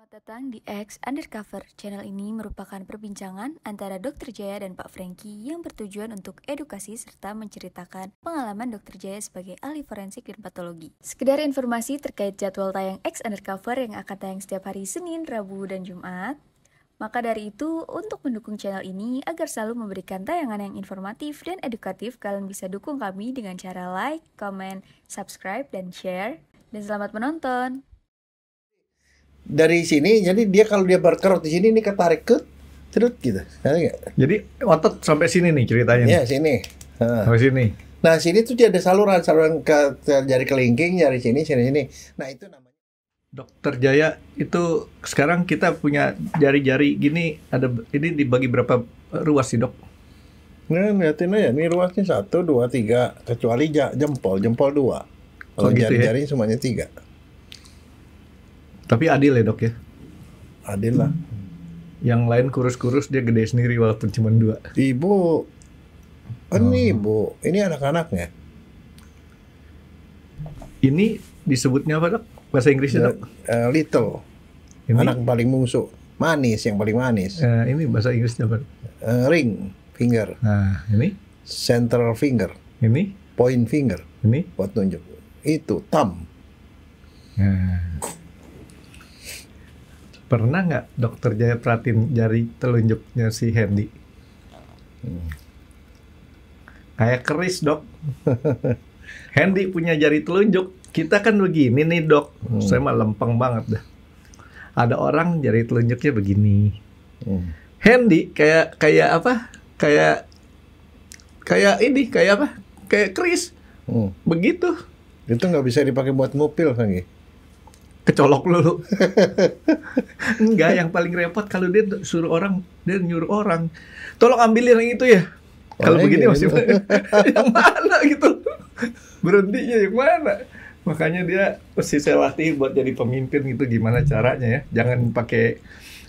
Selamat datang di X Undercover. Channel ini merupakan perbincangan antara Dr. Jaya dan Pak Franky yang bertujuan untuk edukasi serta menceritakan pengalaman Dr. Jaya sebagai ahli forensik dan patologi. Sekedar informasi terkait jadwal tayang X Undercover yang akan tayang setiap hari Senin, Rabu, dan Jumat. Maka dari itu, untuk mendukung channel ini agar selalu memberikan tayangan yang informatif dan edukatif, kalian bisa dukung kami dengan cara like, comment, subscribe, dan share. Dan selamat menonton! Dari sini, jadi dia kalau dia berkerut di sini, ini ketarik ke terus gitu. Jadi otot sampai sini nih ceritanya. Ya sini. Sampai sini. Nah sini tuh dia ada saluran ke jari kelingking, jari sini. Nah itu namanya. Dokter Jaya itu sekarang kita punya jari-jari gini, ada ini dibagi berapa ruas sih dok? Nah lihatin aja, ini ruasnya 1, 2, 3, kecuali jempol 2. Kalau gitu jari-jari ya? semuanya 3. Tapi adil ya dok ya? Adil lah. Yang lain kurus-kurus, dia gede sendiri walaupun cuma 2. Ibu, ini ibu, ini anak-anaknya. Ini disebutnya apa dok? Bahasa Inggrisnya dok? Little, Ini? anak paling bungsu, manis, yang paling manis. Ini bahasa Inggrisnya apa? Ring finger, Nah ini? central finger, Ini? point finger, Ini? buat nunjuk. Itu thumb. Nah. Pernah nggak dokter Jaya perhatiin jari telunjuknya si Hendy? Kayak keris dok. Hendy punya jari telunjuk, kita kan begini nih dok. Saya mah lempeng banget dah. Ada orang jari telunjuknya begini. Hendy kayak apa? Kayak ini, kayak apa? Kayak keris. Begitu. Itu nggak bisa dipakai buat ngupil kan? Kecolok lu. Enggak, yang paling repot kalau dia nyuruh orang, tolong ambilin yang itu ya. Kalau begini masih yang mana gitu. Berhentinya yang mana? Makanya dia mesti saya latih buat jadi pemimpin gitu, gimana caranya ya. Jangan pakai,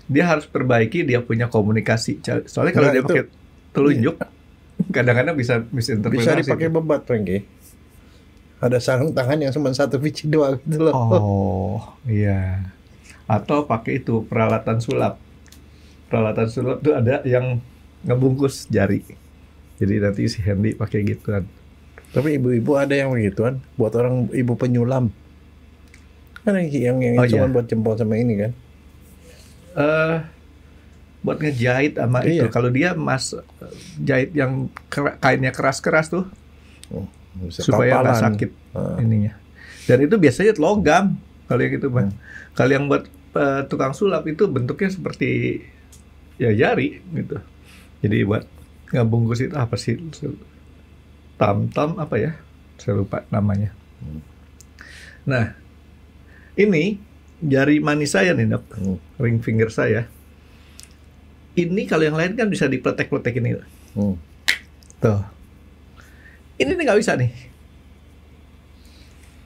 dia harus perbaiki, dia punya komunikasi. Soalnya kalau dia pakai telunjuk, kadang-kadang bisa misinterpretasi. Bisa dipakai bebat, Franky. Ada sarung tangan yang cuma 1 biji doang gitu loh. Oh, iya. Atau pakai itu peralatan sulap. Peralatan sulap tuh ada yang ngebungkus jari. Jadi nanti si Hendy pakai gituan. Tapi ibu-ibu ada yang begituan, buat orang ibu penyulam. Kan yang cuma buat jempol sama ini kan. Buat ngejahit sama itu. Kalau dia jahit yang kainnya keras-keras tuh. Supaya nggak sakit ininya. Dan itu biasanya logam kalau yang itu bang. Kalau yang buat tukang sulap itu bentuknya seperti ya jari gitu. Jadi buat ngebungkus itu apa sih? Tam apa ya? Saya lupa namanya. Nah, ini jari manis saya nih dok, ring finger saya. Ini kalau yang lain kan bisa dipletek-pletek ini. Tuh. Ini nih nggak bisa nih.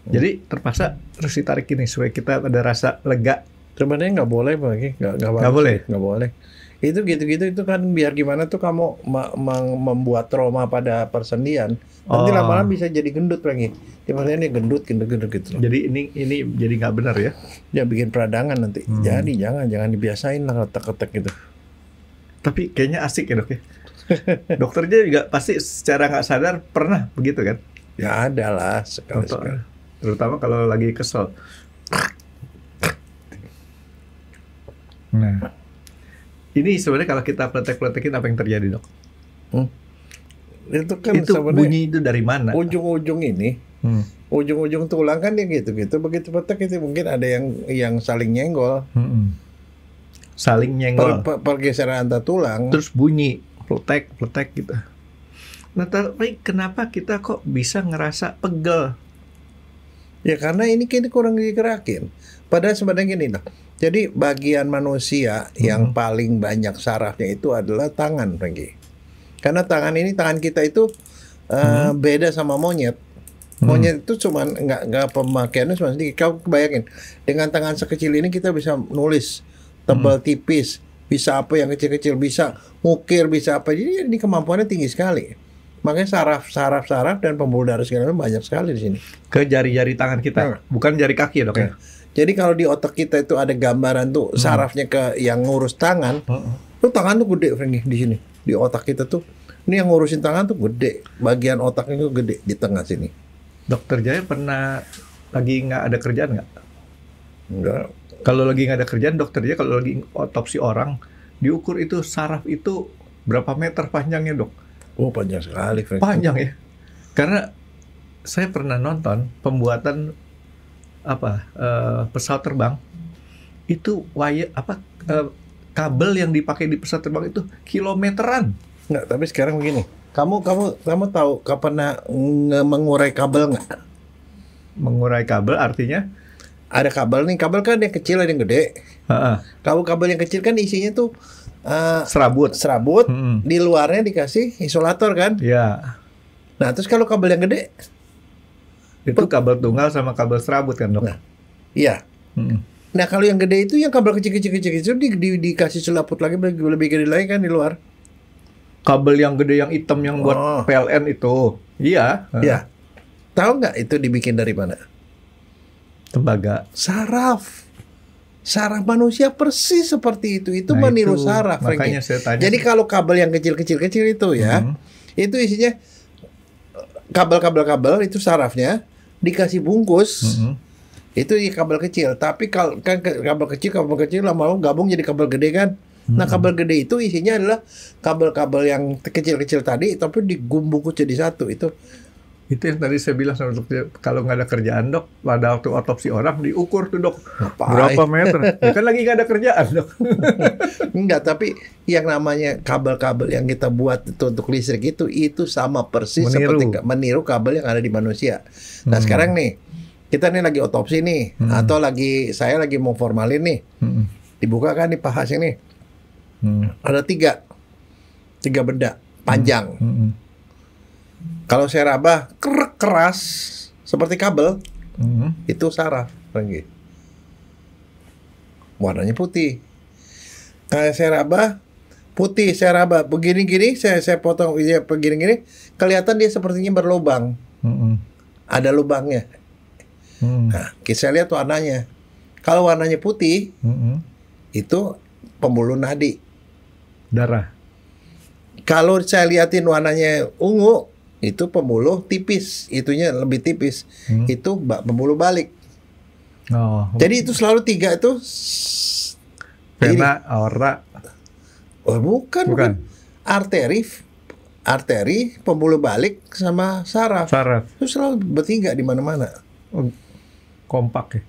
Jadi terpaksa harus ditarik ini supaya kita ada rasa lega. Sebenarnya nggak boleh bagi, nggak boleh. Nggak boleh. Itu gitu-gitu itu kan biar gimana tuh kamu membuat trauma pada persendian. Nanti lama-lama bisa jadi gendut lagi. Maksudnya gendut gitu. Jadi ini jadi nggak benar ya? Ya bikin peradangan nanti. Jadi jangan dibiasain lah ketek-ketek gitu. Tapi kayaknya asik ya dok ya. Dokternya juga pasti secara nggak sadar pernah begitu kan? Ya ada lah sekali-sekali. Terutama kalau lagi kesel. Nah, ini sebenarnya kalau kita pletek-pletekin apa yang terjadi dok? Itu kan itu bunyi itu dari mana? Ujung-ujung ini, ujung-ujung tulang kan dia gitu-gitu. Begitu pletek itu mungkin ada yang saling nyenggol. Saling nyenggol. Pergeseran antar tulang. Terus bunyi. Pletek gitu. Nah, tapi kenapa kita kok bisa ngerasa pegel? Ya karena ini kita kurang digerakin. Padahal sebenarnya gini loh. Jadi bagian manusia yang paling banyak sarafnya itu adalah tangan, Franky. Karena tangan kita itu beda sama monyet. Monyet itu cuman nggak pemakaiannya cuma sedikit. Kau bayangin dengan tangan sekecil ini kita bisa nulis tebal tipis. Bisa apa yang kecil-kecil, bisa ngukir, bisa apa. Jadi ini kemampuannya tinggi sekali. Makanya saraf dan pembuluh darah segala macam banyak sekali di sini. Ke jari-jari tangan kita, bukan jari kaki ya dok ya? Jadi kalau di otak kita itu ada gambaran tuh sarafnya ke yang ngurus tangan. Tuh tangan tuh gede, Franky, di sini. Di otak kita tuh. Ini yang ngurusin tangan tuh gede. Bagian otaknya tuh gede di tengah sini. Dokter Jaya pernah lagi nggak ada kerjaan nggak? Enggak. Kalau lagi nggak ada kerjaan, dokter Jaya kalau lagi otopsi orang, diukur itu saraf itu berapa meter panjangnya, Dok? Oh, panjang sekali, Franky. Panjang ya. Karena saya pernah nonton pembuatan pesawat terbang itu kabel yang dipakai di pesawat terbang itu kilometeran. Nggak, tapi sekarang begini. Kamu tahu kapan mengurai kabel nggak? Mengurai kabel artinya? Ada kabel nih, kabel kan yang kecil ada yang gede. Kalau kabel yang kecil kan isinya tuh serabut. Di luarnya dikasih isolator kan? Iya. Nah, terus kalau kabel yang gede itu kabel tunggal sama kabel serabut kan, Dok? Nah, iya. Nah, kalau yang gede itu yang kabel kecil-kecil dikasih selaput lagi lebih gede lagi kan di luar. Kabel yang gede yang hitam yang buat PLN itu. Iya. Iya. Tahu nggak itu dibikin dari mana? Tembaga. Saraf. Saraf manusia persis seperti itu. Itu meniru saraf. Makanya saya tanya. Jadi kalau kabel yang kecil itu ya, itu isinya kabel itu sarafnya dikasih bungkus. Itu di kabel kecil. Tapi kalau kan kabel kecil lama-lama gabung jadi kabel gede kan. Nah, kabel gede itu isinya adalah kabel-kabel yang kecil-kecil tadi, tapi dibungkus jadi satu. Itu yang tadi saya bilang sama dokter, kalau nggak ada kerjaan, Dok, pada waktu otopsi orang diukur tuh, Dok. Berapa meter? Ya kan lagi nggak ada kerjaan, Dok. Enggak, tapi yang namanya kabel-kabel yang kita buat itu untuk listrik itu sama persis seperti meniru kabel yang ada di manusia. Nah, sekarang nih, kita nih lagi otopsi nih, atau saya lagi mau formalin nih. Dibuka kan di paha sini. Ada tiga benda panjang. Kalau saya raba keras seperti kabel, itu saraf, Franky. Warnanya putih. Kayak saya raba putih, saya raba begini-gini, saya potong begini-gini, kelihatan dia sepertinya berlubang. Ada lubangnya. Nah, kita lihat warnanya. Kalau warnanya putih, itu pembuluh nadi, darah. Kalau saya liatin warnanya ungu, itu pembuluh tipis, itunya lebih tipis. Itu pembuluh balik. Jadi itu selalu tiga itu. Vena, aorta. Oh, bukan. Arteri, pembuluh balik sama saraf. Itu selalu bertiga di mana-mana. Kompak ya?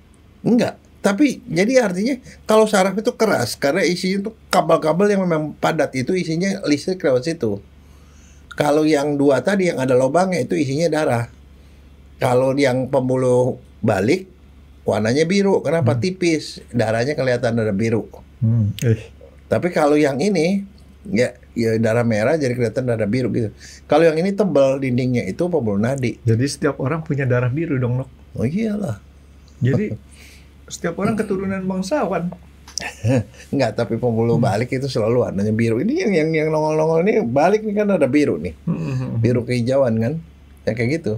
Enggak. Tapi jadi artinya kalau saraf itu keras karena isinya itu kabel-kabel yang memang padat, itu isinya listrik lewat situ. Kalau yang dua tadi yang ada lubangnya itu isinya darah. Kalau yang pembuluh balik warnanya biru. Kenapa? Tipis. Darahnya kelihatan ada biru. Tapi kalau yang ini ya darah merah jadi kelihatan darah biru gitu. Kalau yang ini tebal dindingnya itu pembuluh nadi. Jadi setiap orang punya darah biru dong, Dok? Oh iyalah. Jadi setiap orang keturunan bangsawan. Enggak, tapi pembuluh balik itu selalu warnanya biru. Ini yang nongol-nongol ini balik nih kan ada biru nih. Biru kehijauan kan. Ya kayak gitu.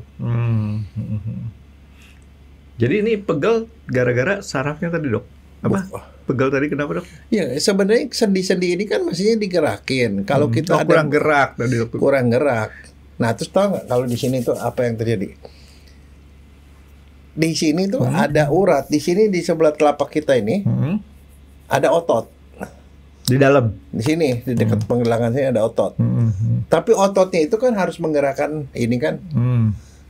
Jadi ini pegel gara-gara sarafnya tadi, Dok. Apa? Pegel tadi kenapa, Dok? Ya, sebenarnya sendi-sendi ini kan mestinya digerakin. Kalau kita ada kurang gerak tadi, Dok. Kurang gerak. Nah, terus tahu nggak kalau di sini tuh apa yang terjadi? Di sini tuh ada urat. Di sini di sebelah telapak kita ini ada otot. Di dalam? Di sini, di dekat penggelangan sini ada otot. Tapi ototnya itu kan harus menggerakkan ini kan.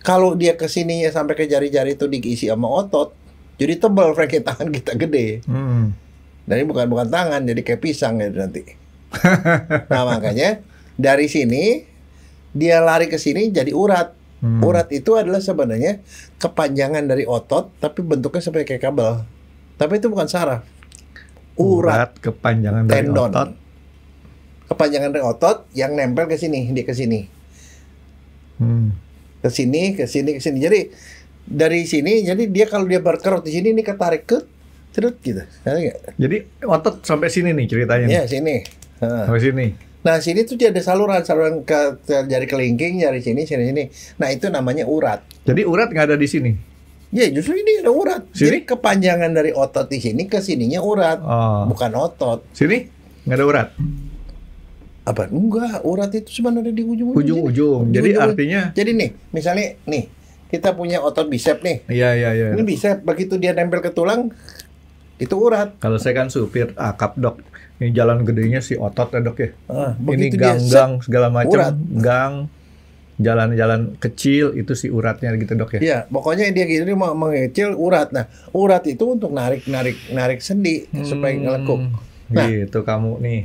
Kalau dia kesininya sampai ke jari-jari itu diisi sama otot, jadi tebal, Franky, tangan kita gede. Jadi bukan tangan, jadi kayak pisang gitu nanti. Nah, makanya dari sini dia lari ke sini jadi urat. Urat itu adalah sebenarnya kepanjangan dari otot, tapi bentuknya seperti kayak kabel. Tapi itu bukan saraf. Urat kepanjangan dari tendon. otot. Kepanjangan dari otot yang nempel ke sini, dia ke sini. Ke sini. Jadi dari sini, jadi dia kalau dia berkerut di sini, ini ketarik ke cerut gitu. Jadi otot sampai sini nih ceritanya. Ya, sini. Sampai sini. Nah, sini tuh ada saluran ke jari kelingking, jari sini. Nah, itu namanya urat. Jadi urat nggak ada di sini. Ya justru ini ada urat. Sini? Jadi kepanjangan dari otot di sini ke sininya urat, bukan otot. Sini nggak ada urat. Apa? Enggak, urat itu cuma ada di ujung-ujung. Ujung-ujung. Jadi artinya. Jadi nih, misalnya nih kita punya otot bisep nih. Iya. Ini bisep, begitu dia nempel ke tulang, itu urat. Kalau saya kan supir akap dok, ini jalan gedenya si otot ya dok ya. Ini Begitu gang-gang segala macam, urat. gang, jalan-jalan kecil itu si uratnya gitu dok ya. Iya, pokoknya dia gitu dia mau mengecil urat. Nah, urat itu untuk narik sendi supaya ngelekuk. Nah, gitu kamu nih.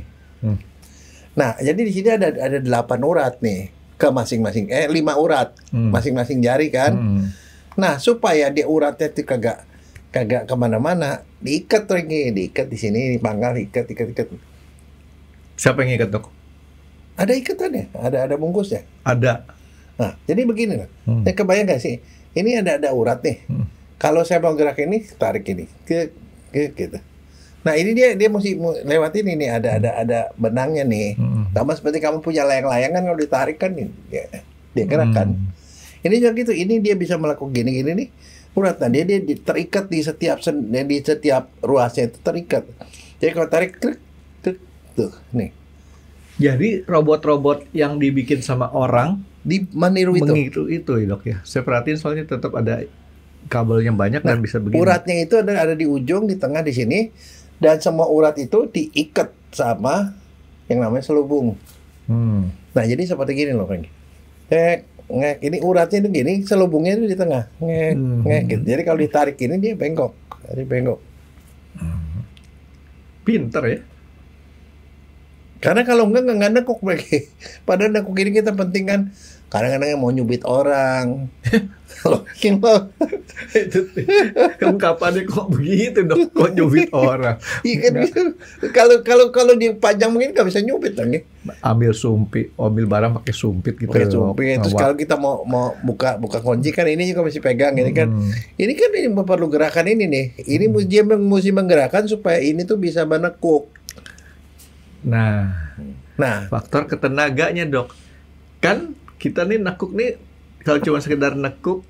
Nah, jadi di sini ada 8 urat nih ke masing-masing 5 urat masing-masing jari kan. Nah, supaya dia uratnya itu kagak kemana-mana, diikat di sini, di pangkal, ikat. Siapa yang ikat dok? Ada ikatannya, ada bungkusnya. Ada. Nah, jadi begini lah. Saya kebayang gak sih? Ini ada urat nih. Kalau saya mau gerak ini, tarik ini, ke gitu. Nah, ini dia mesti lewatin ini ada benangnya nih. Sama seperti kamu punya layang-layang kan, kalau ditarik kan dia gerakkan. Ini juga gitu. Ini dia bisa melakukan gini nih. Urat, nah dia terikat di setiap ruasnya itu terikat. Jadi kalau tarik klik tuh nih. Jadi robot-robot yang dibikin sama orang meniru itu ya dok ya. Saya perhatiin soalnya tetap ada kabelnya banyak dan bisa begini. Uratnya itu ada di ujung, di tengah, di sini, dan semua urat itu diikat sama yang namanya selubung. Nah jadi seperti gini loh Franky. Ini uratnya itu gini, selubungnya itu di tengah. Gitu. Jadi kalau ditarik ini dia bengkok. Pinter ya. Karena kalau enggak nekuk lagi. Padahal nekuk ini kita penting kan. Kadang-kadang mau nyubit orang. Ungkapannya kok begitu dok, kok nyubit orang. Iya kan, kalau dipajang mungkin nggak bisa nyubit lagi. Ambil barang pakai sumpit gitu. Pakai sumpit. Terus kalau kita mau buka kunci kan ini juga mesti pegang ini kan. Ini kan perlu gerakan ini nih. Ini mesti menggerakkan supaya ini tuh bisa menekuk. Nah, faktor ketenaganya dok. Kan kita nih nekuk nih, kalau cuma sekedar nekuk,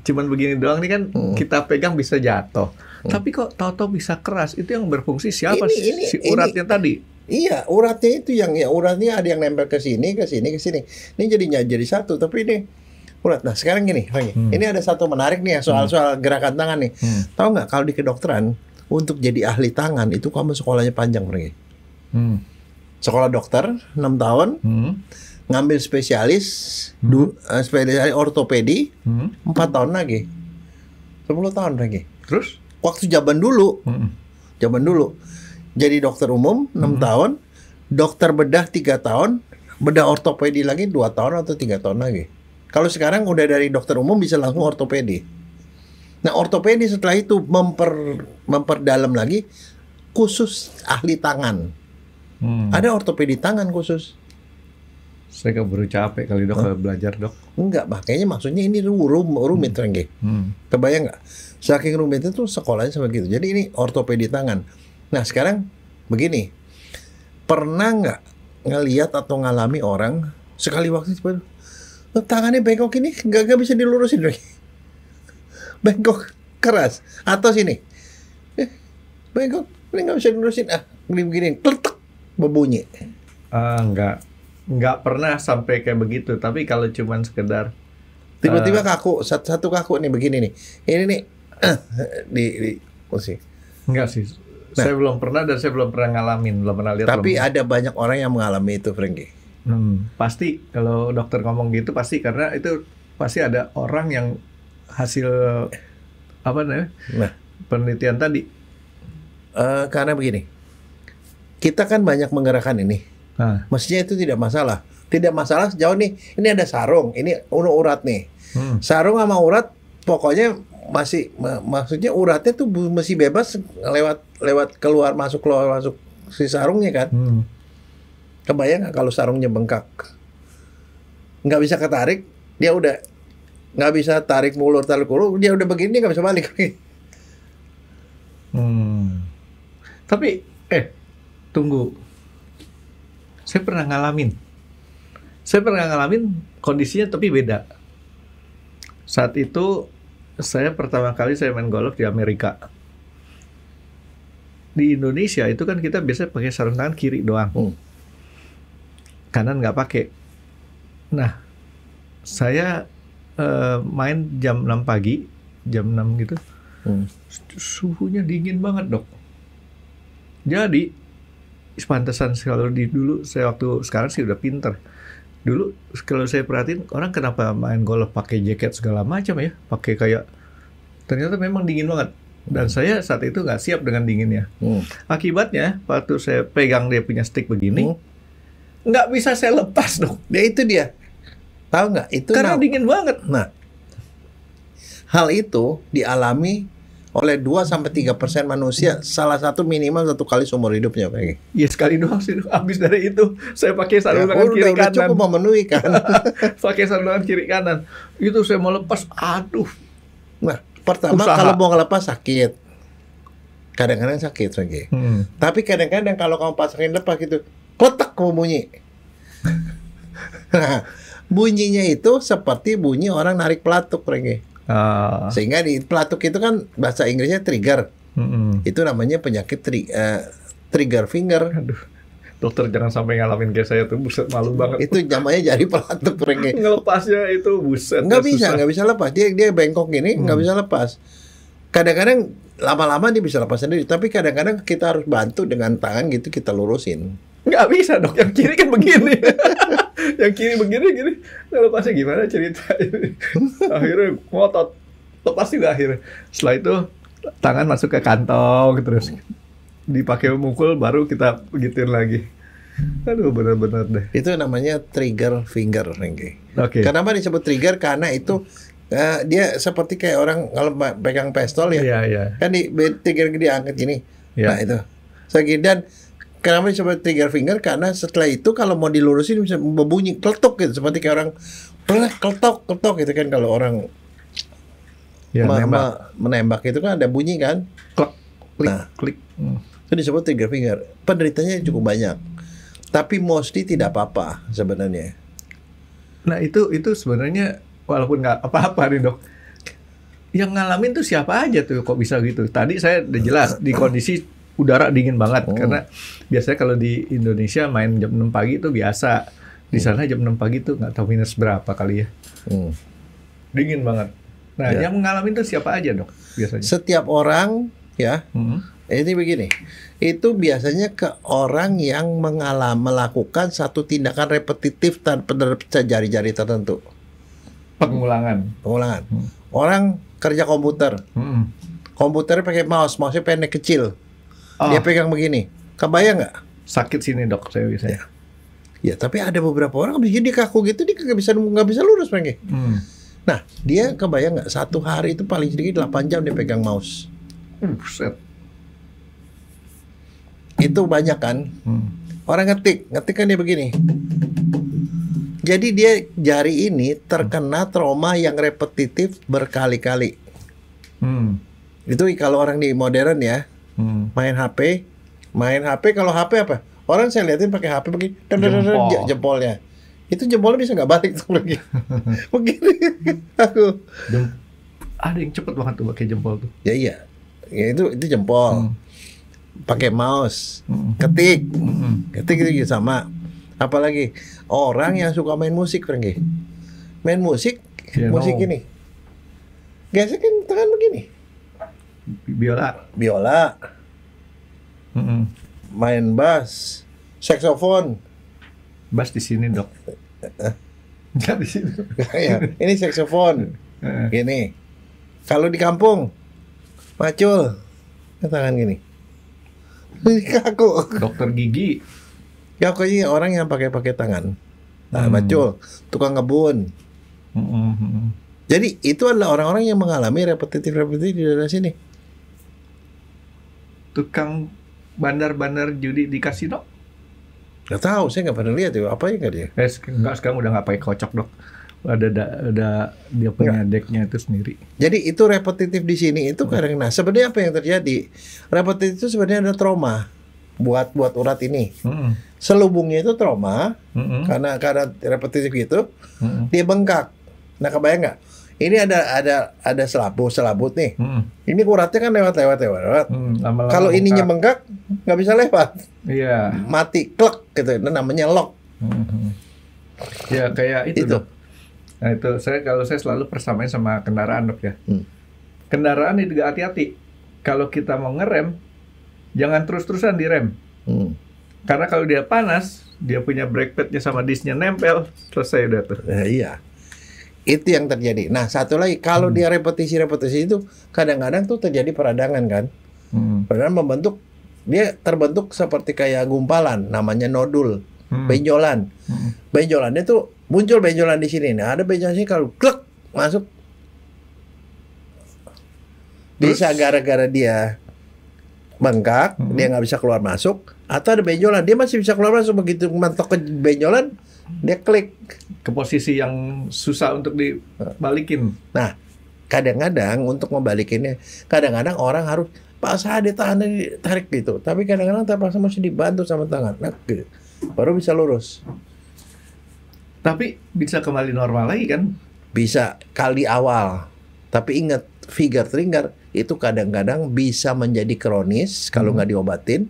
cuman begini doang nih kan kita pegang bisa jatuh. Tapi kok tahu-tahu bisa keras, itu yang berfungsi siapa? Si uratnya tadi? Iya, uratnya itu uratnya ada yang nempel ke sini. Ini jadi satu, tapi ini urat. Nah sekarang gini, ini ada satu menarik nih ya soal gerakan tangan nih. Tahu nggak kalau di kedokteran untuk jadi ahli tangan itu kamu sekolahnya panjang Franky. Sekolah dokter 6 tahun. Ngambil spesialis ortopedi 4 tahun lagi, 10 tahun lagi. Terus waktu zaman dulu jadi dokter umum 6 tahun, dokter bedah 3 tahun, bedah ortopedi lagi 2 tahun atau 3 tahun lagi. Kalau sekarang udah dari dokter umum bisa langsung ortopedi. Nah ortopedi setelah itu memperdalam lagi khusus ahli tangan. Ada ortopedi tangan khusus. Saya keburu capek kali dok belajar dok. Enggak, makanya maksudnya ini rumit Franky. Kebayang nggak? Saking rumitnya tuh sekolahnya sama gitu. Jadi ini ortopedi tangan. Nah sekarang begini, pernah nggak ngelihat atau ngalami orang sekali waktu itu tangannya bengkok ini nggak bisa dilurusin lagi, bengkok keras atau sini, bengkok ini nggak bisa dilurusin begini kletek berbunyi. Nggak pernah sampai kayak begitu, tapi kalau cuman sekedar tiba-tiba kaku, satu kaku nih begini nih, ini nih di posisi. Enggak sih, saya belum pernah dan saya belum pernah ngalamin, belum pernah lihat. Tapi ada banyak orang yang mengalami itu, Franky. Pasti kalau dokter ngomong gitu pasti karena itu pasti ada orang yang hasil apa namanya penelitian tadi. Karena begini, kita kan banyak menggerakkan ini. Mestinya itu tidak masalah. Tidak masalah sejauh nih. Ini ada sarung, ini urat nih. Sarung sama urat, pokoknya maksudnya uratnya tuh masih bebas lewat keluar masuk si sarungnya kan. Kebayang nggak kalau sarungnya bengkak? Nggak bisa ketarik, dia udah nggak bisa tarik mulur, dia udah begini, dia nggak bisa balik. Tapi tunggu. Saya pernah ngalamin kondisinya tapi beda. Saat itu Saya pertama kali saya main golf di Amerika. Di Indonesia itu kan kita biasa pakai sarung tangan kiri doang. Kanan nggak pakai. Nah, saya main jam 6 pagi, jam 6 gitu. Suhunya dingin banget, Dok. Jadi, pantesan kalau dulu saya waktu sekarang sih udah pinter. Dulu kalau saya perhatiin orang kenapa main golf pakai jaket segala macam ya, pakai kayak ternyata memang dingin banget. Dan saya saat itu nggak siap dengan dinginnya. Akibatnya waktu saya pegang dia punya stick begini, nggak bisa saya lepas, Dok. Ya itu dia. Tahu nggak? Itu karena dingin banget. Nah, hal itu dialami oleh 2-3% manusia, salah satu minimal 1 kali seumur hidupnya, Pak. Iya, sekali doang sih. Habis dari itu saya pakai sarung tangan kiri kanan. Cukup memenuhi kan. Pakai sarung tangan kiri kanan. Itu saya mau lepas, aduh. Nah, pertama kalau mau ngelepas sakit. Kadang-kadang sakit, Pak. Tapi kadang-kadang kalau kamu pasangin lepas gitu, kletek kamu bunyi. Nah, bunyinya itu seperti bunyi orang narik pelatuk, Pak. Sehingga di pelatuk itu kan bahasa Inggrisnya trigger. Itu namanya penyakit trigger finger. Aduh, dokter jangan sampai ngalamin kayak saya tuh, buset, malu banget. Itu namanya jari pelatuk, Renge. Ngelepasnya itu buset. Nggak bisa lepas. Dia bengkok gini, nggak bisa lepas. Kadang-kadang lama-lama dia bisa lepas sendiri, tapi kadang-kadang kita harus bantu dengan tangan gitu, kita lurusin. Nggak bisa, Dok, yang kiri kan begini. Yang kiri begini gini, lepasnya gimana cerita ini? Akhirnya ngotot, lepas juga akhirnya. Setelah itu tangan masuk ke kantong terus dipakai mukul, baru kita gituin lagi. Aduh, benar-benar deh. Itu namanya trigger finger, Rengge. Kenapa disebut trigger? Karena itu dia seperti kayak orang kalau pegang pistol ya. Kan trigger diangkat gini. Nah itu. Dan kenapa disebut trigger finger? Karena setelah itu kalau mau dilurusin bisa berbunyi kletuk gitu, seperti kayak orang kletok gitu kan, kalau orang menembak itu kan ada bunyi kan, klik. Itu disebut trigger finger. Penderitanya cukup banyak, tapi mostly tidak apa-apa sebenarnya. Nah itu sebenarnya walaupun nggak apa-apa nih, Dok, yang ngalamin tuh siapa aja tuh kok bisa gitu? Tadi saya udah jelas di kondisi udara dingin banget, karena biasanya kalau di Indonesia main jam 6 pagi itu biasa. Di sana jam 6 pagi itu nggak tahu minus berapa kali ya. Dingin banget. Nah, yang mengalami itu siapa aja, Dok, biasanya? Setiap orang ya. Ini begini. Itu biasanya ke orang yang melakukan satu tindakan repetitif tanpa jari-jari tertentu. Pengulangan. Orang kerja komputer. Komputernya pakai mouse-nya pendek kecil. Dia pegang begini, kebayang nggak? Sakit sini, Dok, saya biasanya. Ya, tapi ada beberapa orang begini kaku gitu, dia nggak bisa lurus, Rengge. Nah, dia kebayang nggak, satu hari itu paling sedikit 8 jam dia pegang mouse. Buset. Itu banyak kan? Orang ngetik kan dia begini. Jadi dia jari ini terkena trauma yang repetitif berkali-kali. Itu kalau orang di modern ya. Main HP kalau HP apa? Orang saya liatin pakai HP begini, jempolnya. Itu jempolnya bisa nggak balik tuh lagi. Begini. Aku. Ada yang cepet banget tuh pakai jempol tuh. Ya iya. Ya itu jempol. Pakai mouse, ketik itu sama. Apalagi orang yang suka main musik, Rengge. Main musik ini. Gesekin tangan begini. Biola. Main bass, saksofon. Bass di sini, Dok. Enggak di sini. Ya, ini saksofon. Gini. Kalau di kampung, macul, tangan gini. Kaku. Dokter gigi. Kaku ini orang yang pakai tangan. Nah, macul, tukang ngebun. Jadi itu adalah orang-orang yang mengalami repetitif di daerah sini. Tukang bandar-bandar judi di kasino? Gak tahu, saya nggak pernah lihat itu. Apa ya nggak dia? Enggak, sekarang udah nggak pakai kocok, Dok. Ada dia punya decknya itu sendiri. Jadi itu repetitif di sini itu karena sebenarnya apa yang terjadi? Repetitif itu sebenarnya ada trauma buat urat ini. Selubungnya itu trauma karena repetitif gitu, dia bengkak. Nah, kebayang nggak? Ini ada selabut nih. Ini uratnya kan lewat. Kalau ininya bengkak nggak bisa lewat. Iya. Mati klek gitu. Itu namanya lock. Ya kayak itu. Dok. Nah itu kalau saya selalu persamain sama kendaraan, Dok ya. Kendaraan itu juga hati-hati. Kalau kita mau ngerem, jangan terus-terusan direm. Karena kalau dia panas, dia punya brake padnya sama disknya nempel, selesai udah tuh. Iya. Itu yang terjadi. Nah, satu lagi, kalau dia repetisi itu, kadang-kadang tuh terjadi peradangan kan. Peradangan dia terbentuk seperti kayak gumpalan, namanya nodul, benjolan. Benjolannya tuh muncul benjolan di sini. Nah, ada benjolan sini kalau klek masuk, bisa gara-gara dia bengkak, dia nggak bisa keluar masuk, atau ada benjolan, dia masih bisa keluar masuk, begitu mentok ke benjolan, dia klik ke posisi yang susah untuk dibalikin. Nah, kadang-kadang untuk membalikinnya, kadang-kadang orang harus paksa tarik gitu, tapi kadang-kadang terpaksa mesti dibantu sama tangan, nah, gitu. Baru bisa lurus. Tapi bisa kembali normal lagi kan? Bisa kali awal, tapi ingat finger trigger itu kadang-kadang bisa menjadi kronis kalau nggak diobatin.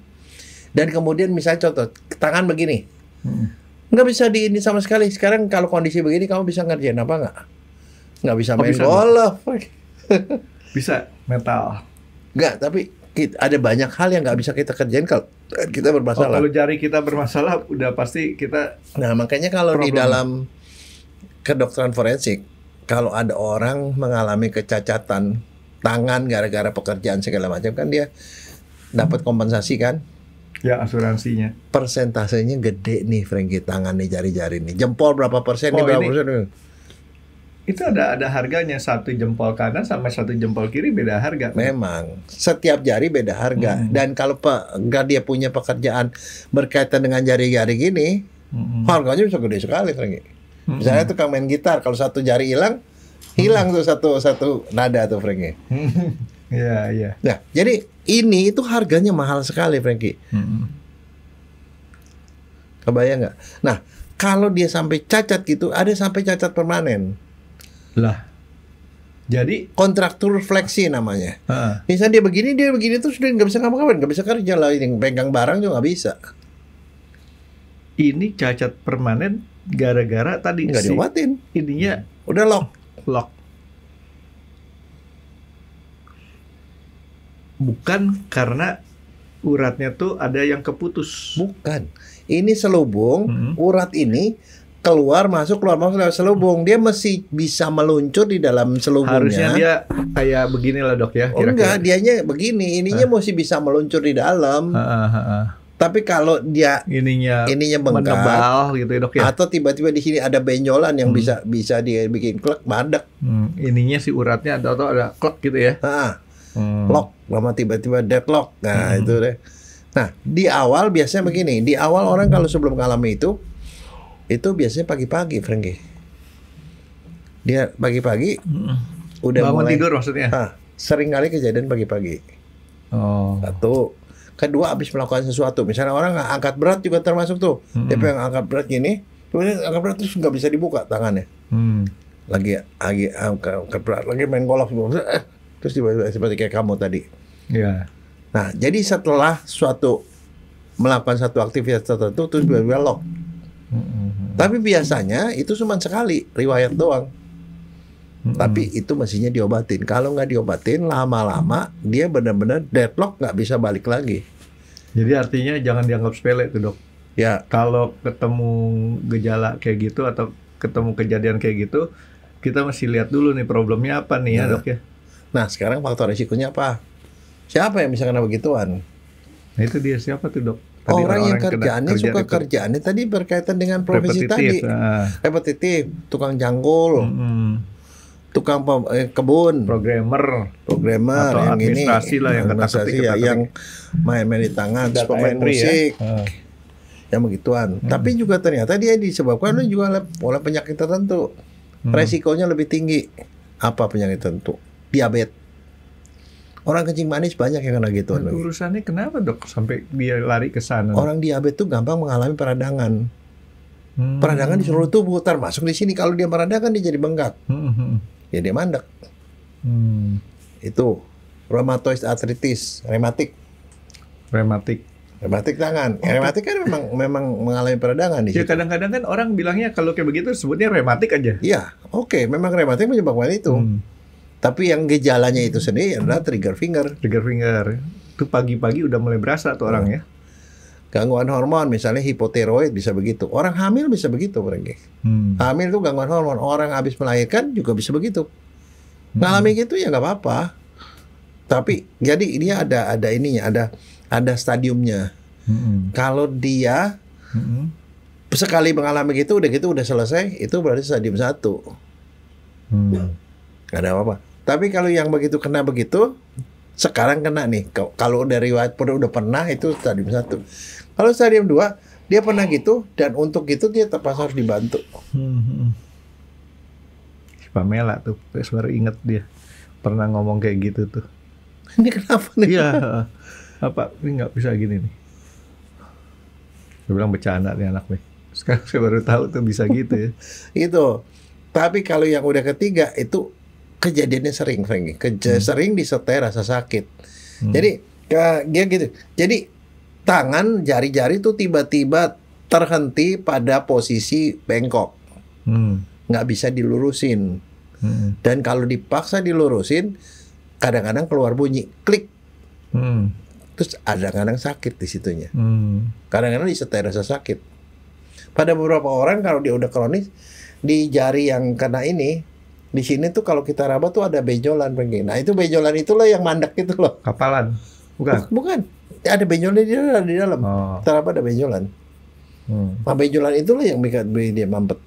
Dan kemudian misalnya contoh, tangan begini. Nggak bisa ini sama sekali. Sekarang kalau kondisi begini, kamu bisa ngerjain apa nggak? Nggak bisa main golf. Bisa metal. Nggak, tapi ada banyak hal yang nggak bisa kita kerjain kalau kita bermasalah. Kalau jari kita bermasalah, udah pasti kita. Nah, makanya kalau di dalam kedokteran forensik, kalau ada orang mengalami kecacatan tangan gara-gara pekerjaan segala macam, kan dia dapat kompensasi kan? Ya, asuransinya. Persentasenya gede nih, Frankie, tangan nih, jari-jari nih. Jempol berapa persen nih, berapa persen nih? Itu ada harganya, satu jempol kanan sama satu jempol kiri beda harga. Memang, setiap jari beda harga. Dan kalau dia punya pekerjaan berkaitan dengan jari-jari gini, harganya bisa gede sekali, Frankie. Misalnya tukang main gitar, kalau satu jari hilang tuh satu nada tuh, Frankie. Iya. Nah, jadi ini itu harganya mahal sekali, Frankie. Kebayang nggak? Nah, kalau dia sampai cacat gitu, ada sampai cacat permanen. Lah, jadi kontraktur fleksi namanya. Misalnya dia begini tuh sudah nggak bisa ngapa-ngapain, nggak bisa kerja lah, yang pegang barang juga nggak bisa. Ini cacat permanen gara-gara tadi nggak diobatin. Ininya udah lock. Bukan karena uratnya tuh ada yang keputus. Bukan. Ini selubung, urat ini keluar masuk lewat selubung. Dia masih bisa meluncur di dalam selubungnya. Harusnya dia kayak begini lah, Dok ya. Kira-kira. Enggak, dianya begini. Ininya masih bisa meluncur di dalam. Tapi kalau dia ininya bengkak, menebal gitu ya, Dok ya. Atau tiba-tiba di sini ada benjolan yang bisa dia bikin klek, mandek. Ininya si uratnya ada klek gitu ya. Lock, lama tiba-tiba deadlock. Nah, itu deh. Nah, di awal biasanya begini. Di awal orang kalau sebelum mengalami itu biasanya pagi-pagi, Frankie. Dia pagi-pagi udah bangun mulai tidur maksudnya. Sering kali kejadian pagi-pagi. Satu. Kedua, habis melakukan sesuatu. Misalnya orang angkat berat juga termasuk tuh. Dia pengen angkat berat gini, kemudian angkat berat terus nggak bisa dibuka tangannya. Lagi angkat berat, lagi main golf. Terus tiba-tiba seperti kayak kamu tadi. Iya. Nah, jadi setelah melakukan satu aktivitas tertentu, terus tiba-tiba lock. Tapi biasanya itu cuma sekali, riwayat doang. Tapi itu mestinya diobatin. Kalau nggak diobatin, lama-lama dia benar-benar deadlock, nggak bisa balik lagi. Jadi artinya jangan dianggap sepele tuh, Dok. Ya. Kalau ketemu gejala kayak gitu atau ketemu kejadian kayak gitu, kita mesti lihat dulu nih problemnya apa nih ya, Dok ya. Nah, sekarang faktor risikonya apa? Siapa yang bisa kena begituan? Nah, itu dia, siapa tuh, Dok? Tadi orang yang kerjaannya suka kerjaannya tadi berkaitan dengan profesi tadi. Repetitif, tukang janggul, tukang kebun, programmer atau yang administrasi lah, yang administrasi yang main-main di tangan, pemain musik, yang begituan. Tapi juga ternyata dia disebabkan juga oleh penyakit tertentu. Resikonya lebih tinggi. Apa penyakit tertentu? Diabetes. Orang kencing manis banyak yang kena gitu. Nah, urusannya kenapa, Dok, sampai dia lari ke sana? Orang diabetes tuh gampang mengalami peradangan. Peradangan di seluruh tubuh, termasuk di sini. Kalau dia peradangan dia jadi bengkak. ya dia mandek. Itu rheumatoid arthritis, rematik tangan. Rematik kan memang mengalami peradangan di situ. Ya kadang-kadang kan orang bilangnya kalau kayak begitu sebutnya rematik aja. Iya, oke, memang rematik menyebabkan itu. Tapi yang gejalanya itu sendiri adalah trigger finger. Itu pagi-pagi udah mulai berasa tuh orang ya. Gangguan hormon, misalnya hipotiroid bisa begitu. Orang hamil bisa begitu, Franky. Hamil itu gangguan hormon. Orang habis melahirkan juga bisa begitu. Ngalami gitu ya nggak apa-apa. Tapi jadi dia ada ininya, ada stadiumnya. Kalau dia sekali mengalami gitu udah selesai, itu berarti stadium 1. Gak ada apa-apa. Tapi kalau yang begitu kena begitu, sekarang kena nih. Kalau dari riwayat udah pernah, itu stadium 1. Kalau stadium 2, dia pernah gitu, dan untuk gitu dia terpaksa harus dibantu. Si Pamela tuh, baru inget dia pernah ngomong kayak gitu tuh. Ini kenapa nih? Iya, apa ini nggak bisa gini nih? Dia bilang bercanda nih anak nih. Sekarang saya baru tahu tuh bisa gitu ya. Itu. Tapi kalau yang udah ketiga itu kejadiannya sering, Franky. Sering disertai rasa sakit. Jadi dia gitu. Jadi tangan, jari-jari tuh tiba-tiba terhenti pada posisi bengkok. Nggak bisa dilurusin. Dan kalau dipaksa dilurusin, kadang-kadang keluar bunyi klik. Terus kadang-kadang sakit di situnya. Kadang-kadang disertai rasa sakit. Pada beberapa orang kalau dia udah kronis, di jari yang kena ini, di sini tuh kalau kita raba tuh ada benjolan. Nah itu benjolan itulah yang mandek itu loh. Kapalan? Bukan? Bukan. Ada benjolan di dalam. Kita raba ada benjolan. Nah benjolan itulah yang bikin dia mampet.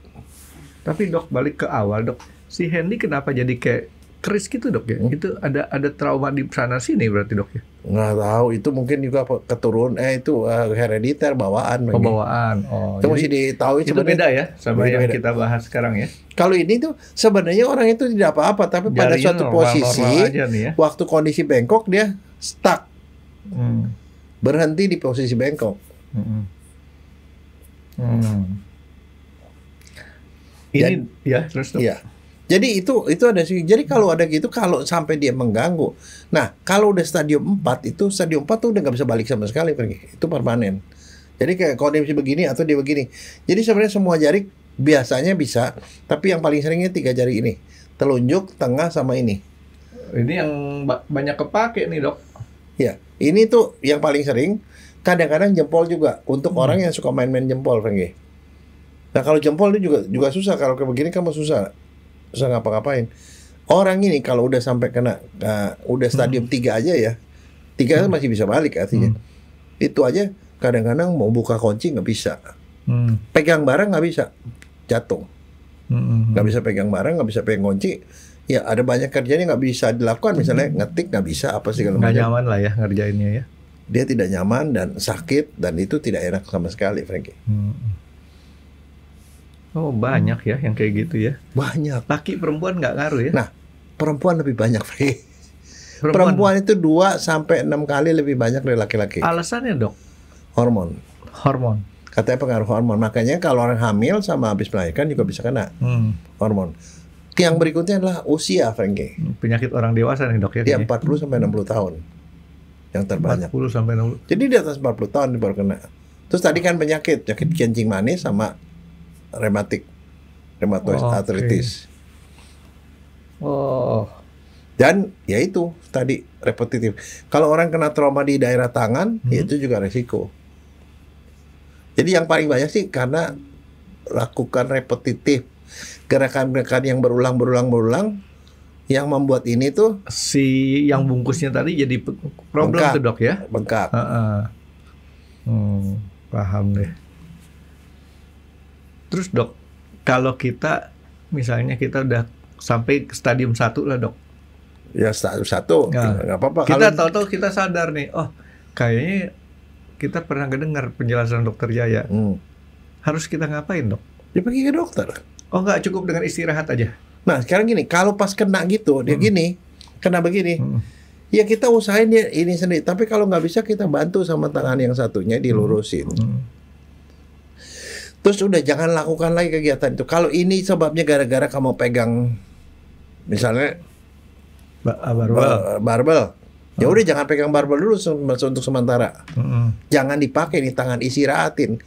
Tapi dok, balik ke awal dok, si Hendy kenapa jadi kayak keris gitu dok ya? Itu ada trauma di sana sini berarti dok ya? Nggak tahu, itu mungkin juga keturunan, itu herediter, bawaan. Bawaan. Itu masih ditahui. Itu beda ya sama yang kita bahas sekarang ya? Kalau ini tuh sebenarnya orang itu tidak apa-apa, tapi pada suatu posisi, ya? Waktu kondisi bengkok dia stuck, berhenti di posisi bengkok. Ini ya terus dok. Iya. Jadi itu ada sih. Jadi kalau ada gitu, kalau sampai dia mengganggu. Nah, kalau udah stadium 4, itu stadium 4 tuh udah nggak bisa balik sama sekali, itu permanen. Jadi kayak kondisi begini atau dia begini. Jadi sebenarnya semua jari biasanya bisa, tapi yang paling seringnya 3 jari ini. Telunjuk, tengah, sama ini. Ini yang banyak kepake nih, dok. Ya, ini tuh yang paling sering. Kadang-kadang jempol juga untuk orang yang suka main-main jempol, Franky. Nah, kalau jempol itu juga susah. Kalau kayak begini kamu susah ngapa-ngapain. Orang ini kalau udah sampai kena udah stadium 3 aja ya. 3 masih bisa balik artinya. Itu aja kadang-kadang mau buka kunci nggak bisa. Pegang barang nggak bisa, jatuh. Nggak bisa pegang barang, nggak bisa pegang kunci. Ya ada banyak kerjanya nggak bisa dilakukan, misalnya ngetik nggak bisa, apa segala macam. Nggak nyaman lah ya ngerjainnya ya. Dia tidak nyaman dan sakit, dan itu tidak enak sama sekali, Franky. Oh banyak ya yang kayak gitu ya. Banyak. Laki perempuan nggak ngaruh ya? Nah, perempuan lebih banyak, Franky. Perempuan itu 2-6 kali lebih banyak dari laki-laki. Alasannya dok? Hormon. Katanya pengaruh hormon. Makanya kalau orang hamil sama habis melahirkan juga bisa kena hormon. Yang berikutnya adalah usia, Franky. Penyakit orang dewasa nih dok ya? Dia 40-60 tahun yang terbanyak. 40-60. Jadi di atas 40 tahun baru kena. Terus tadi kan penyakit kencing manis sama rematik, rheumatoid arthritis. Dan ya itu tadi repetitif. Kalau orang kena trauma di daerah tangan, ya itu juga resiko. Jadi yang paling banyak sih karena lakukan repetitif, gerakan-gerakan yang berulang yang membuat ini tuh si yang bungkusnya tadi jadi problem tuh dok ya? Bengkak. Paham deh. Terus dok, kalau kita misalnya kita udah sampai stadium 1 lah dok. Ya stadium 1, nggak apa-apa. Kita tahu-tahu kita sadar nih, oh kayaknya kita pernah dengar penjelasan dokter Jaya. Harus kita ngapain dok? Ya pergi ke dokter. Oh nggak cukup dengan istirahat aja? Nah sekarang gini, kalau pas kena gitu, dia gini, kena begini. Ya kita usahain dia ini sendiri. Tapi kalau nggak bisa kita bantu sama tangan yang satunya dilurusin. Terus udah jangan lakukan lagi kegiatan itu. Kalau ini sebabnya gara-gara kamu pegang misalnya barbel. barbel. Ya udah jangan pegang barbel dulu untuk sementara. Jangan dipakai nih, tangan istirahatin.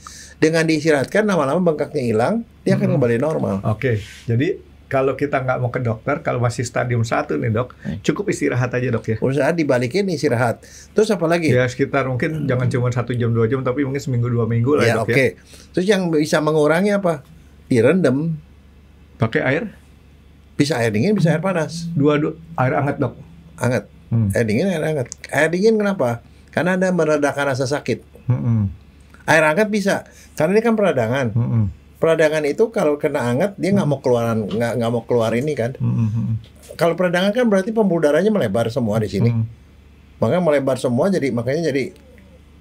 Dengan diistirahatkan lama-lama bengkaknya hilang, dia akan kembali normal. Oke. Jadi kalau kita nggak mau ke dokter, kalau masih stadium 1 nih dok, cukup istirahat aja dok ya. Usaha dibalikin istirahat. Terus apa lagi? Ya sekitar mungkin jangan cuma 1 jam 2 jam, tapi mungkin seminggu 2 minggu lah ya, dok ya. Oke. Terus yang bisa mengurangi apa? Direndam. Pakai air? Bisa air dingin, bisa air panas. Dua air hangat dok. Hangat. Air dingin, air hangat. Air dingin kenapa? Karena ada meredakan rasa sakit. Air hangat bisa, karena ini kan peradangan. Peradangan itu kalau kena hangat dia nggak mau keluar ini kan. Kalau peradangan kan berarti pembuluh darahnya melebar semua di sini. Makanya melebar semua, makanya jadi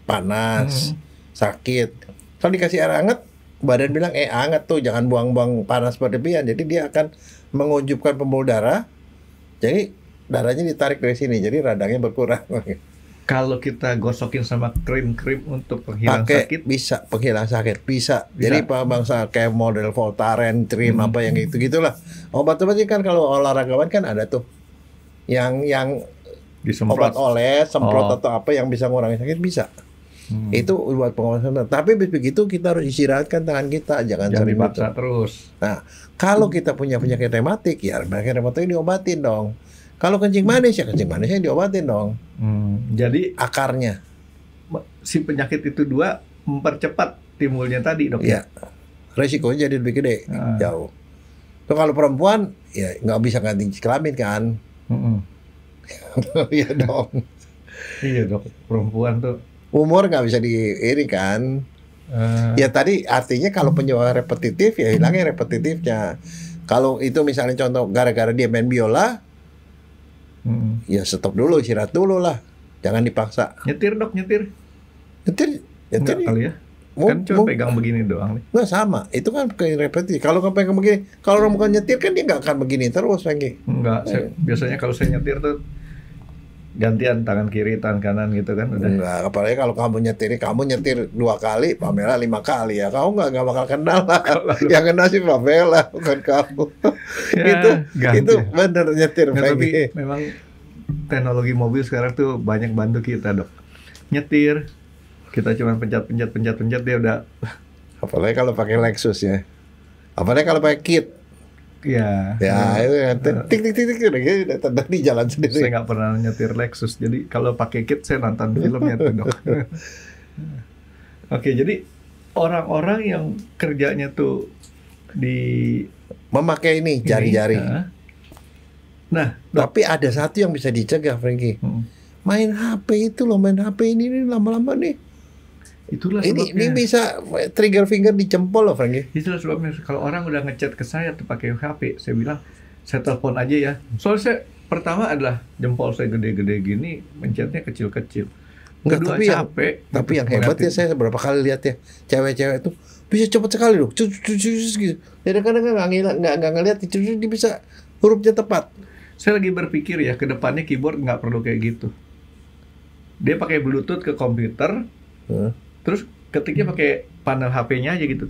panas, sakit. Kalau dikasih air hangat, badan bilang hangat tuh, jangan buang-buang panas berlebihan. Jadi dia akan mengunjupkan pembuluh darah. Jadi darahnya ditarik dari sini, jadi radangnya berkurang. Kalau kita gosokin sama krim-krim untuk penghilang sakit, bisa penghilang sakit, bisa. Jadi bangsa kayak model Voltaren, Trim apa yang gitulah. Obat-obatnya kan kalau olahragawan kan ada tuh, yang disemprot, obat oles, semprot atau apa yang bisa ngurangi sakit bisa. Itu buat pengawasan. Tapi begitu kita harus istirahatkan tangan kita, jangan sering dipaksa terus. Nah, kalau kita punya penyakit rematik, ya penyakit rematik diobatin dong. Kalau kencing manis, ya kencing manisnya diobatin dong. Jadi akarnya, si penyakit itu dua mempercepat timbulnya tadi dok ya. Resikonya jadi lebih gede, jauh. So, kalau perempuan, ya nggak bisa ganti kelamin kan? Iya dong. Iya dok, perempuan tuh umur nggak bisa ini kan? Ya tadi artinya kalau penyebab repetitif, ya hilangnya repetitifnya. Kalau itu misalnya contoh gara-gara dia main biola, ya stop dulu, istirahat dulu lah, jangan dipaksa. Nyetir dok, nyetir enggak kali ya, kan cuma pegang begini doang nih. Nggak sama, itu kan repetitif. Kalau kamu pegang begini, kalau orang bukan nyetir kan dia nggak akan begini terus lagi. Enggak, biasanya kalau saya nyetir tuh gantian, tangan kiri, tangan kanan gitu kan udah. Enggak, apalagi kalau kamu nyetir 2 kali, Pamela 5 kali ya, kamu nggak bakal kenal lah. Yang kenal sih Pamela, bukan kamu. Ya, itu bener nyetir. Nah, tapi memang teknologi mobil sekarang tuh banyak bantu kita dok. Nyetir, kita cuma pencet dia udah. Apalagi kalau pakai Lexus ya, apalagi kalau pakai kit. Ya itu tik udah tanda di jalan sendiri. Saya nggak pernah nyetir Lexus, jadi kalau pakai kit saya nonton filmnya tuh dok. Oke, jadi orang-orang yang kerjanya tuh di memakai ini jari-jari. Nah, tapi ada satu yang bisa dicegah, Frankie. Main HP itu loh, main HP ini lama-lama nih. Itulah sebabnya. Ini bisa trigger finger di jempol loh, Frankie. Itulah sebabnya kalau orang udah ngechat ke saya tuh pakai HP, saya bilang saya telepon aja ya. Soalnya saya pertama adalah jempol saya gede-gede gini, mencetnya kecil-kecil. Enggak, tapi yang hebat ya, saya beberapa kali lihat ya, cewek-cewek itu bisa cepat sekali loh, gitu. Kadang-kadang nggak ngelihat, dia bisa hurufnya tepat. Saya lagi berpikir ya, ke depannya keyboard nggak perlu kayak gitu. Dia pakai Bluetooth ke komputer, terus ketiknya pakai panel HP-nya aja gitu.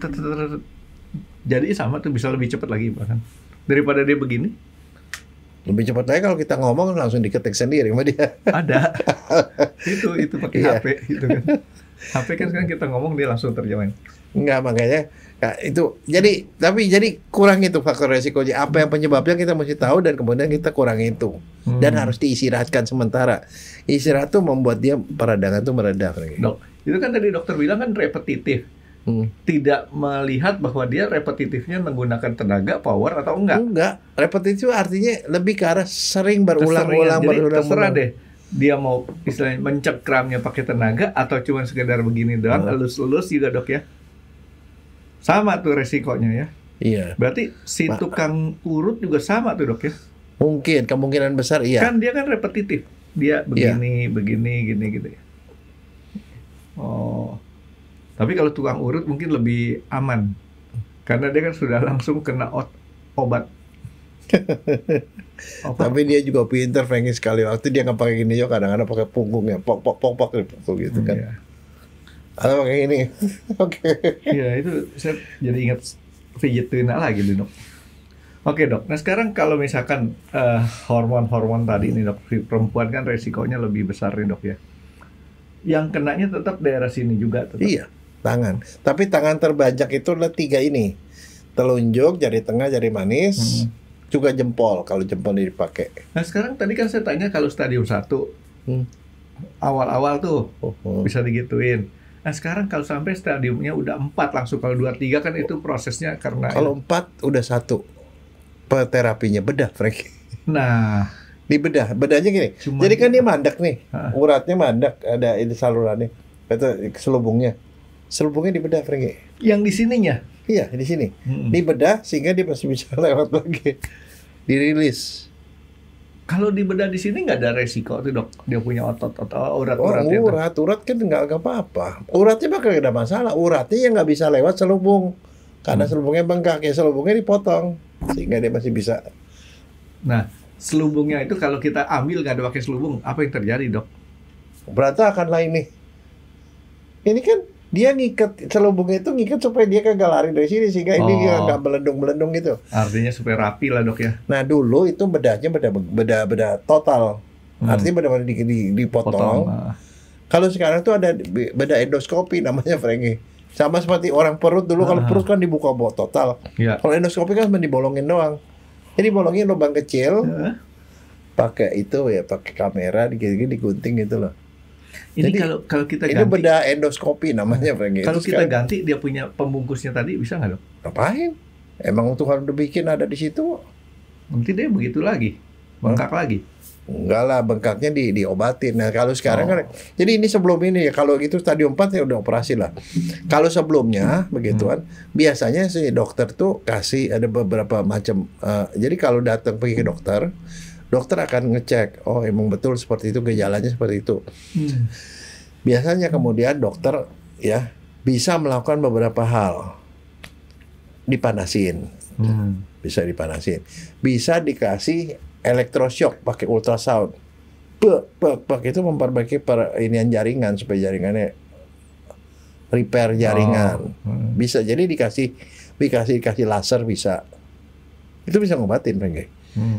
Jadi sama tuh, bisa lebih cepat lagi bahkan daripada dia begini. Lebih cepat lagi kalau kita ngomong langsung diketik sendiri sama dia. Ada. itu pakai HP gitu kan. HP kan sekarang kita ngomong dia langsung terjemahin. Enggak, makanya itu jadi kurang itu faktor resikonya. Apa yang penyebabnya kita mesti tahu, dan kemudian kita kurangi itu. Dan harus diistirahatkan sementara. Istirahat tuh membuat dia peradangan tuh mereda. Dok, itu kan tadi dokter bilang kan repetitif. Tidak melihat bahwa dia repetitifnya menggunakan tenaga, power atau enggak. Enggak, repetitif artinya lebih ke arah sering berulang-ulang. Jadi terserah deh, dia mau istilahnya mencengkramnya pakai tenaga atau cuma sekedar begini doang, elus-elus juga dok ya. Sama tuh resikonya ya. Iya. Berarti si tukang urut juga sama tuh dok ya. Mungkin, kemungkinan besar iya. Kan dia kan repetitif. Dia begini, begini, gini gitu ya. Oh. Tapi kalau tukang urut mungkin lebih aman. Karena dia kan sudah langsung kena obat. Tapi dia juga pinter, Frankie, sekali waktu dia nggak pakai gini juga, kadang-kadang pakai punggungnya, pok gitu kan. Iya. Atau pakai ini. Oke. Iya, itu saya jadi ingat fidget tuna lagi dulu. Oke dok, nah sekarang kalau misalkan hormon-hormon tadi nih dok, di perempuan kan resikonya lebih besar nih dok ya. Yang kenanya tetap daerah sini juga tetap. Iya, tangan. Tapi tangan terbanyak itu adalah 3 ini. Telunjuk, jari tengah, jari manis, juga jempol kalau jempol dipakai. Nah sekarang tadi kan saya tanya kalau stadium 1, awal-awal tuh bisa digituin. Nah sekarang kalau sampai stadiumnya udah 4 langsung, kalau 2, 3 kan itu prosesnya karena... Kalau 4 udah 1. Terapinya bedah, Frank. Nah, dibedah. Bedahnya gini. Jadi kan dia mandek nih. Uratnya mandek, ada ini salurannya. Itu selubungnya. Selubungnya dibedah, Frank. Yang di sininya? Iya, di sini. Dibedah sehingga dia masih bisa lewat lagi. Dirilis. Kalau dibedah di sini nggak ada resiko tuh dok? Dia punya otot atau urat-uratnya? Urat kan nggak apa-apa. Uratnya bakal nggak ada masalah. Uratnya yang nggak bisa lewat selubung. Karena selubungnya bengkak, ya selubungnya dipotong. Sehingga dia masih bisa. Nah, selubungnya itu kalau kita ambil nggak ada pakai selubung, apa yang terjadi dok? Berantakan lah ini. Ini kan dia ngikat, selubungnya itu ngikat supaya dia kagak lari dari sini, sehingga ini nggak melendung-melendung gitu. Artinya supaya rapi lah dok ya. Nah dulu itu bedahnya beda total. Artinya benar-benar dipotong. Kalau sekarang tuh ada bedah endoskopi namanya, Franky. Sama seperti orang perut dulu, kalau perut kan dibuka total. Kalau endoskopi kan dibolongin doang. Jadi bolongin lubang kecil, pakai itu ya, pakai kamera, digunting gitu loh. Ini jadi, kalau kita ganti, ini bedah endoskopi namanya, Frank. Kalau kita ganti dia punya pembungkusnya tadi, bisa nggak dok? Ngapain? Emang Tuhan udah bikin ada di situ. Nanti dia begitu lagi, bengkak lagi. Enggak lah, bengkaknya diobatin. Nah kalau sekarang kan, jadi ini sebelum ini ya, kalau gitu stadium 4 ya udah operasi lah. Kalau sebelumnya begituan, biasanya si dokter tuh kasih ada beberapa macam. Jadi kalau datang pergi ke dokter, dokter akan ngecek, oh emang betul seperti itu, gejalanya seperti itu. Biasanya kemudian dokter ya bisa melakukan beberapa hal. Dipanasin, bisa dipanasin, bisa dikasih elektroshock pakai ultrasound. Itu memperbaiki inian jaringan supaya jaringannya repair jaringan. Bisa jadi dikasih laser bisa. Itu bisa ngobatin, Frank.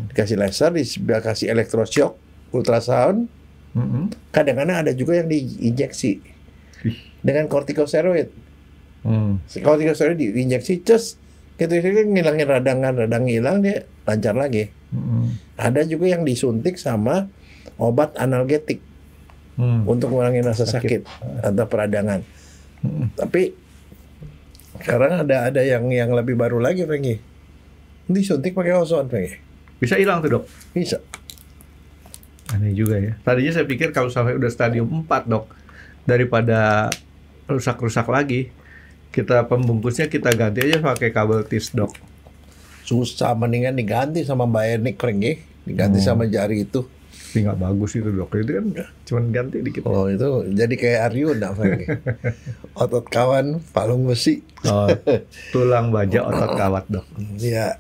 Dikasih laser, dikasih elektroshock, ultrasound. Kadang-kadang ada juga yang diinjeksi dengan kortikosteroid. Kortikosteroid diinjeksi, gitu ngilangin radang hilang, dia lancar lagi. Ada juga yang disuntik sama obat analgetik untuk mengurangi rasa sakit atau peradangan. Tapi sekarang ada yang lebih baru lagi, Franky. Disuntik pakai ozon, Franky. Bisa hilang tuh dok? Bisa. Aneh juga ya. Tadinya saya pikir kalau sampai udah stadium 4 dok, daripada rusak-rusak lagi, kita pembungkusnya kita ganti aja pakai kabel tis dok. Susah, mendingan diganti sama Bayenik, Franky. Diganti sama jari itu. Tapi nggak bagus itu dok, itu kan cuma ganti dikit. Oh itu jadi kayak Arjuna, Franky. Otot kawan, palung besi. Tulang baja otot kawat dok. Iya.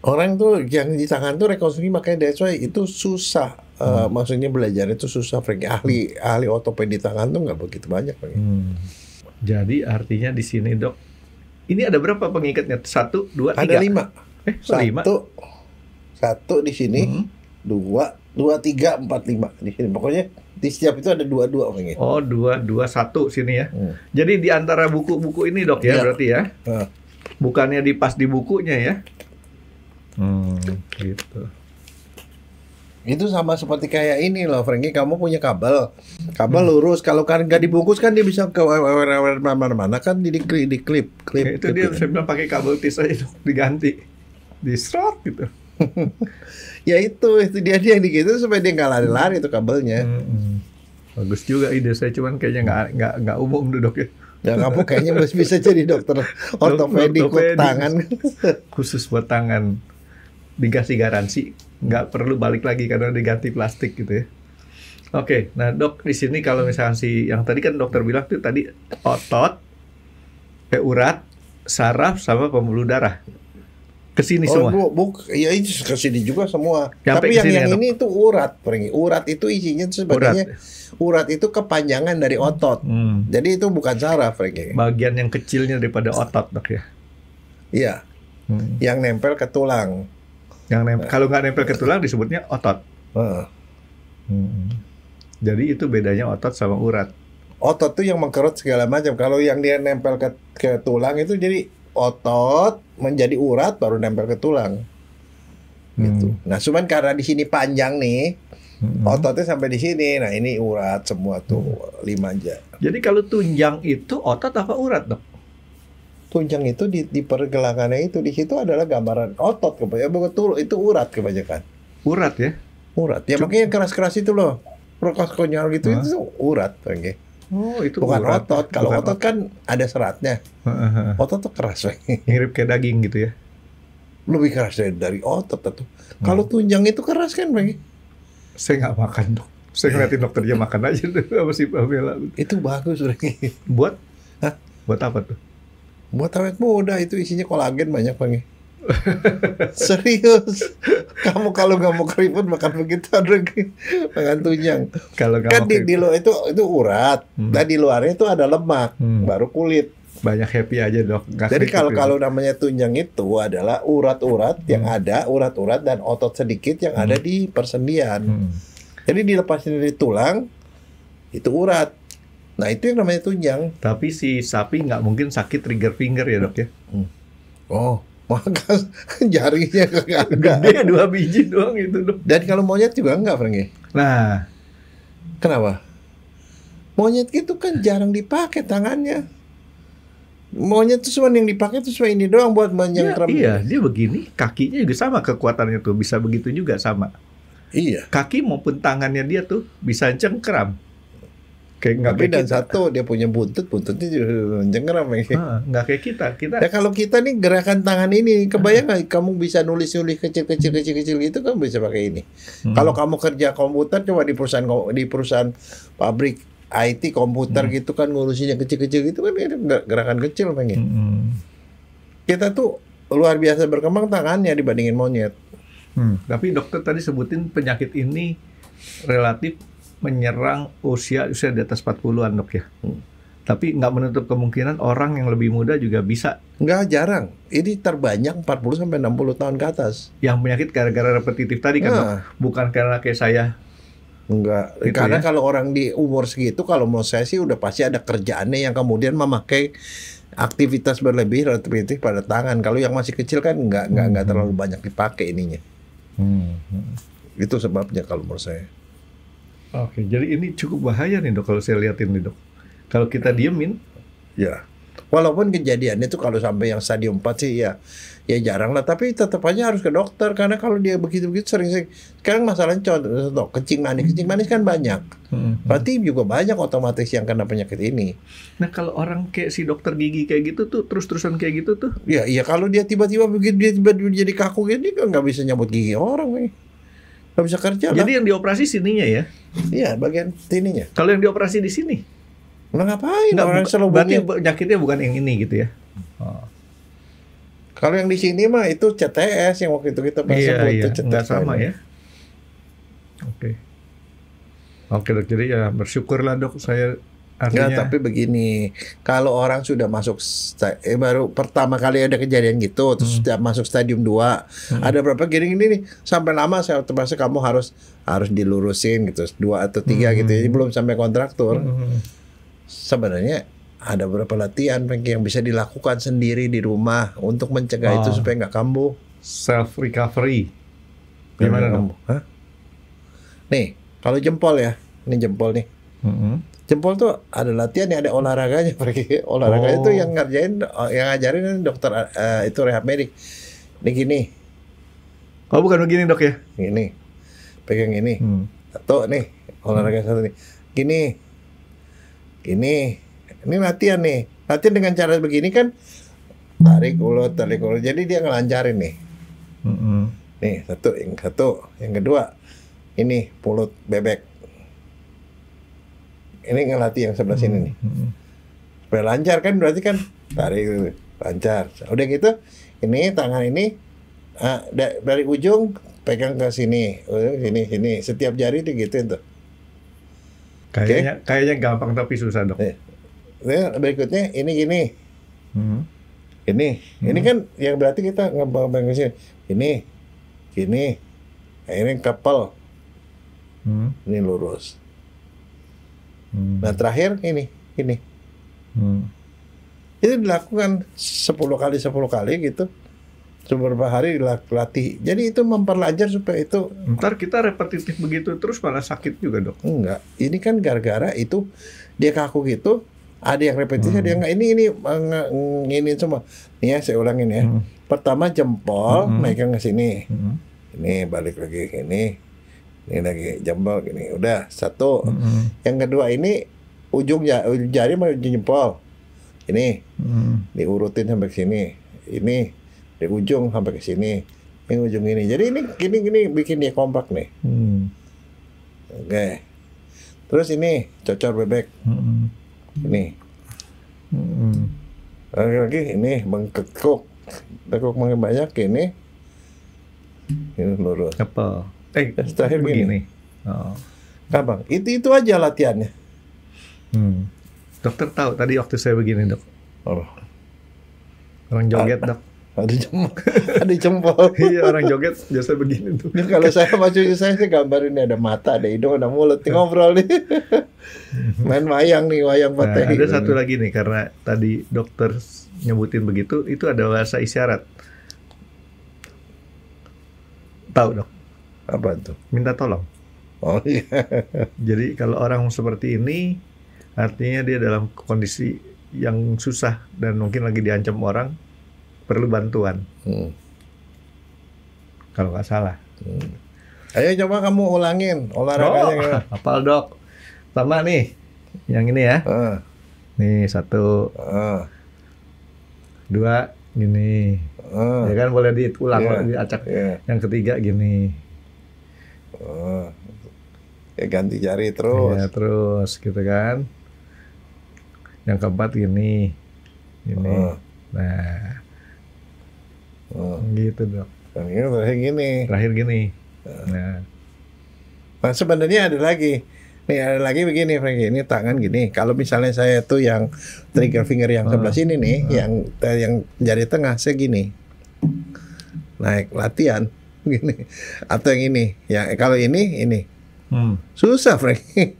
Orang tuh yang di tangan tuh rekonstruksi, makanya that's why itu susah. Maksudnya belajar itu susah, Franky. Ahli ortopedi tangan tuh nggak begitu banyak, Franky. Jadi artinya di sini dok, ini ada berapa pengikatnya? 1, 2, 3? Ada 5. 5? Satu di sini, 2, 3, 4, 5 di sini. Pokoknya di setiap itu ada 2. Oh, 2, 1 sini ya. Jadi di antara buku-buku ini dok ya, berarti ya. Bukannya pas di bukunya ya. Gitu. Itu sama seperti kayak ini loh, Franky. Kamu punya kabel lurus. Kalau kan nggak dibungkus kan dia bisa ke mana-mana kan, diklip. Itu dia saya bilang pakai kabel tis aja dong, diganti, di-strot gitu. Ya itu dia yang digitu supaya dia nggak lari-lari itu kabelnya. Bagus juga ide saya, cuman kayaknya nggak umum tuh dok ya. Ya kamu kayaknya bisa jadi dokter ortopedi tangan. Khusus buat tangan. Dikasih garansi, nggak perlu balik lagi karena diganti plastik gitu ya. Oke, nah dok di sini kalau misalnya yang tadi kan dokter bilang tuh tadi otot, urat, saraf sama pembuluh darah. Kesini semua. Ya itu kesini juga semua. Tapi yang ini itu urat, urat itu isinya sebenarnya urat itu kepanjangan dari otot. Jadi itu bukan saraf, Franky. Bagian yang kecilnya daripada otot, dok ya. Iya. yang nempel ke tulang. Kalau nggak nempel ke tulang disebutnya otot. Jadi itu bedanya otot sama urat. Otot tuh yang mengkerut segala macam. Kalau yang dia nempel ke tulang itu jadi otot menjadi urat baru nempel ke tulang. Gitu. Nah, cuman karena di sini panjang nih, ototnya sampai di sini. Nah, ini urat semua tuh 5 aja. Jadi kalau tunjang itu otot apa urat, Dok? Tunjang itu di pergelangannya itu, di situ adalah gambaran otot kebanyakan. Betul, itu urat kebanyakan. Urat ya? Urat. Ya makanya keras-keras itu loh. Prokos konyol gitu itu urat. Okay. Oh, itu bukan urat. Otot. Kalau otot kan ada seratnya. Otot tuh keras. Mirip kayak daging gitu ya? Lebih keras dari otot tuh. Kalau tunjang itu keras kan, Bang? Saya nggak makan, Dok. Saya ngeliatin dokternya makan aja tuh sama si Pamela. Itu bagus, Bang. Buat? Hah? Buat apa tuh? Buat awet muda, itu isinya kolagen banyak, Bang. Serius. Kamu kalau nggak mau keriput makan begitu, makan tunjang. Kalau kan di luar itu urat. Dan di luarnya itu ada lemak, baru kulit. Banyak happy aja, Dok. Jadi kalau namanya tunjang itu adalah urat-urat yang ada, urat-urat dan otot sedikit yang ada di persendian. Jadi dilepasin dari tulang, itu urat. Nah, itu yang namanya tunjang. Tapi si sapi nggak mungkin sakit trigger finger ya, Dok ya? Oh, maka jarinya kagak gede 2 biji doang itu, Dok. Dan kalau monyet juga enggak, Franky. Nah, kenapa? Monyet itu kan jarang dipakai tangannya. Monyet itu cuma yang dipakai itu cuma ini doang buat menyengkram. Iya, dia begini, kakinya juga sama kekuatannya tuh, bisa begitu juga sama. Iya. Kaki maupun tangannya dia tuh bisa cengkram. Tapi dan satu dia punya buntutnya juga mencengkram. Nggak kayak kita. Ya kalau kita nih gerakan tangan ini, kebayang nggak kamu bisa nulis kecil gitu kan bisa pakai ini. Kalau kamu kerja komputer coba di perusahaan pabrik IT komputer gitu kan ngurusin yang kecil-kecil gitu kan gerakan kecil pengen. Kita tuh luar biasa berkembang tangannya dibandingin monyet. Tapi dokter tadi sebutin penyakit ini relatif menyerang usia di atas 40-an, Dok ya. Tapi nggak menutup kemungkinan orang yang lebih muda juga bisa. Nggak jarang. Ini terbanyak 40 sampai 60 tahun ke atas. Yang penyakit gara-gara repetitif tadi kan, Dok? Bukan karena kayak saya. Enggak, gitu karena ya? Kalau orang di umur segitu, kalau mau saya sih udah pasti ada kerjaannya yang kemudian memakai aktivitas berlebih repetitif pada tangan. Kalau yang masih kecil kan nggak terlalu banyak dipakai ininya. Itu sebabnya kalau menurut saya. Oke, jadi ini cukup bahaya nih, Dok, kalau saya lihatin nih, Dok. Kalau kita diemin, ya. Walaupun kejadiannya itu kalau sampai yang stadium 4 sih ya jarang lah, tapi tetap aja harus ke dokter karena kalau dia begitu-begitu sering. Sekarang masalahnya contoh kencing manis kan banyak. Berarti juga banyak otomatis yang kena penyakit ini. Nah, kalau orang kayak si dokter gigi kayak gitu tuh terus-terusan kayak gitu tuh. Iya, kalau dia tiba-tiba begitu dia tiba-tiba jadi kaku gini kan nggak bisa nyabut gigi orang nih. Nggak bisa kerja lah. Jadi yang dioperasi sininya ya? Iya, bagian sininya. Kalau yang dioperasi di sini? Nggak ngapain? Berarti penyakitnya bukan yang ini gitu ya? Kalau yang di sini mah itu CTS yang waktu itu kita bahas itu CTS. Nggak sama ya? Oke, Dok. Jadi ya bersyukurlah, Dok, saya artinya. Ya, tapi begini, kalau orang sudah masuk baru pertama kali ada kejadian gitu, terus sudah masuk stadium 2, ada berapa giring ini nih, sampai lama saya terpaksa kamu harus dilurusin gitu, 2 atau 3 gitu, jadi belum sampai kontraktur. Sebenarnya ada beberapa latihan yang bisa dilakukan sendiri di rumah untuk mencegah itu supaya nggak kambuh. Self recovery. Gimana dong? Nih, kalau jempol ya, ini jempol nih. Jempol tuh ada latihan, ada olahraganya. Olahraga itu yang ngajarin dokter itu rehab medik. Ini gini. Oh, bukan begini, Dok ya? Gini. Pegang ini. Satu nih, olahraga satu nih. Gini. Ini latihan nih. Latihan dengan cara begini kan tarik ulut. Jadi dia ngelancarin nih. Nih, satu. Yang kedua, ini pulut bebek. Ini ngelatih yang sebelah sini nih. Supaya lancar kan, berarti kan tarik lancar. Udah gitu, ini tangan ini dari ujung pegang ke sini. Sini. Setiap jari digituin tuh. Kayaknya gampang tapi susah, Dok. Berikutnya ini gini. Ini kan yang berarti kita ngebayang ke sini. Ini, ini kapal. Ini lurus. Nah terakhir ini. Itu dilakukan 10 kali gitu. Beberapa hari dilatih. Jadi itu memperlancar supaya itu. Ntar kita repetitif begitu terus malah sakit juga dok. Enggak. Ini kan gara-gara itu dia kaku gitu. Ada yang repetitif, ada yang enggak. Ini semua. Nih ya saya ulangin ya. Pertama jempol naikkan ke sini. Ini balik lagi ini. Ini lagi jempol gini. Udah satu. Yang kedua ini ujung jari sama ujung jempol. Ini diurutin sampai ke sini. Ini di ujung sampai ke sini. Ini ujung ini. Jadi ini gini bikin dia kompak nih. Oke. Terus ini cocor bebek. Ini. Lagi ini bengkekuk. Tekuk makin banyak ini. Ini lurus. Apa? Terakhir begini. Oh. Gampang. Itu aja latihannya. Dokter tahu tadi waktu saya begini dok. Orang joget dok. Ada jempol. Iya orang joget biasa begini tuh. Ini kalau saya sama cucu saya sih gambarin ada mata, ada hidung, ada mulut. Ngobrol nih. Main wayang patah. Ada satu lagi nih karena tadi dokter nyebutin begitu, itu ada bahasa isyarat. Tahu dok? Apa tuh? Minta tolong. Oh iya. Jadi kalau orang seperti ini artinya dia dalam kondisi yang susah dan mungkin lagi diancam orang, perlu bantuan. Kalau nggak salah. Ayo coba kamu ulangin olahraganya. Hafal dok. Sama nih, yang ini ya. Nih 1, 2, gini. Ya kan boleh diulang, diacak. Yang ketiga gini. Ya ganti jari terus. Ya terus gitu kan. Yang keempat gini. Nah. Gitu dok. Terakhir gini. Nah sebenarnya ada lagi. Nih ada lagi begini Franky. Ini tangan gini. Kalau misalnya saya tuh yang trigger finger yang sebelah sini nih, yang jari tengah saya gini. Naik latihan gini. Atau yang ini. Ya kalau ini. Susah Franky.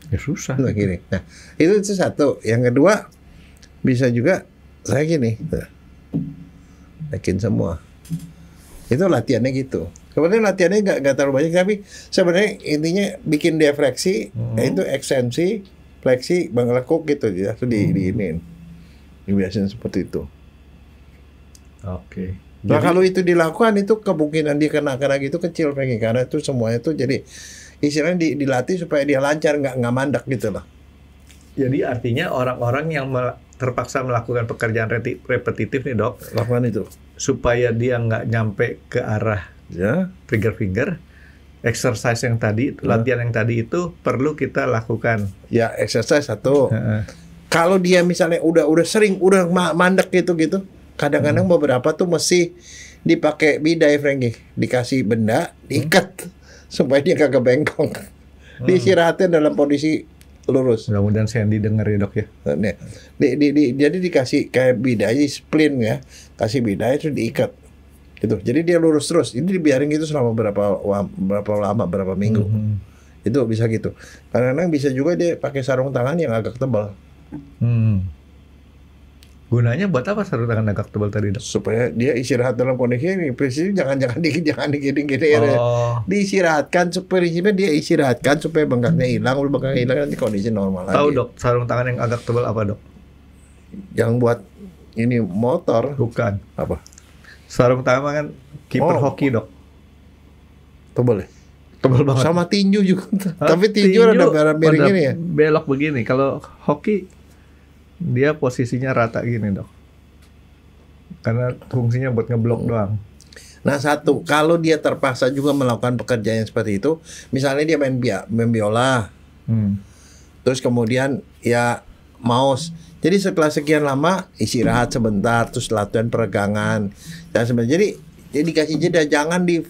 Ya susah. Nah, gini. Nah itu satu. Yang kedua bisa juga saya gini. Yakin semua. Itu latihannya gitu. Sebenarnya latihannya nggak terlalu banyak, tapi sebenarnya intinya bikin dia fleksi, yaitu ekstensi, fleksi, lekuk gitu ya, diinin. Biasanya seperti itu. Oke. Nah kalau itu dilakukan itu kemungkinan dia kena gitu kecil, karena itu semuanya itu jadi istilahnya dilatih supaya dia lancar, nggak mandak gitu loh. Jadi artinya orang-orang yang terpaksa melakukan pekerjaan repetitif nih dok, lakukan itu supaya dia nggak nyampe ke arah trigger finger, exercise yang tadi, latihan yang tadi itu perlu kita lakukan. Ya exercise satu. Kalau dia misalnya udah sering, udah mandek gitu, kadang-kadang beberapa tuh mesti dipakai bidai Franky, dikasih benda, diikat supaya dia kagak bengkok, diistirahatin dalam kondisi lurus. Mudah-mudahan Sandy denger ya dok ya. Jadi dikasih kayak bidai splint ya, kasih bidai itu diikat gitu. Jadi dia lurus terus. Ini dibiarin gitu selama berapa minggu. Itu bisa gitu. Kadang-kadang bisa juga dia pakai sarung tangan yang agak tebal. Gunanya buat apa sarung tangan agak tebal tadi dok? Supaya dia istirahat dalam kondisi ini. Prinsipnya jangan digini. Diistirahatkan, prinsipnya dia istirahatkan supaya bengkaknya hilang. Bengkaknya hilang nanti kondisi normal lagi. Tahu dok, sarung tangan yang agak tebal apa dok? Yang buat ini motor. Bukan. Apa? Sarung tangan kan kiper hoki dok. Tebal ya? Tebal banget. Sama tinju juga. Tapi tinju ada miring ini ya? Belok begini. Kalau hoki dia posisinya rata gini dok, karena fungsinya buat ngeblok doang. Nah satu, kalau dia terpaksa juga melakukan pekerjaan yang seperti itu, misalnya dia main biola, terus kemudian ya mouse, jadi setelah sekian lama istirahat sebentar, terus latihan peregangan, dan sebenarnya jadi dikasih jeda, jangan di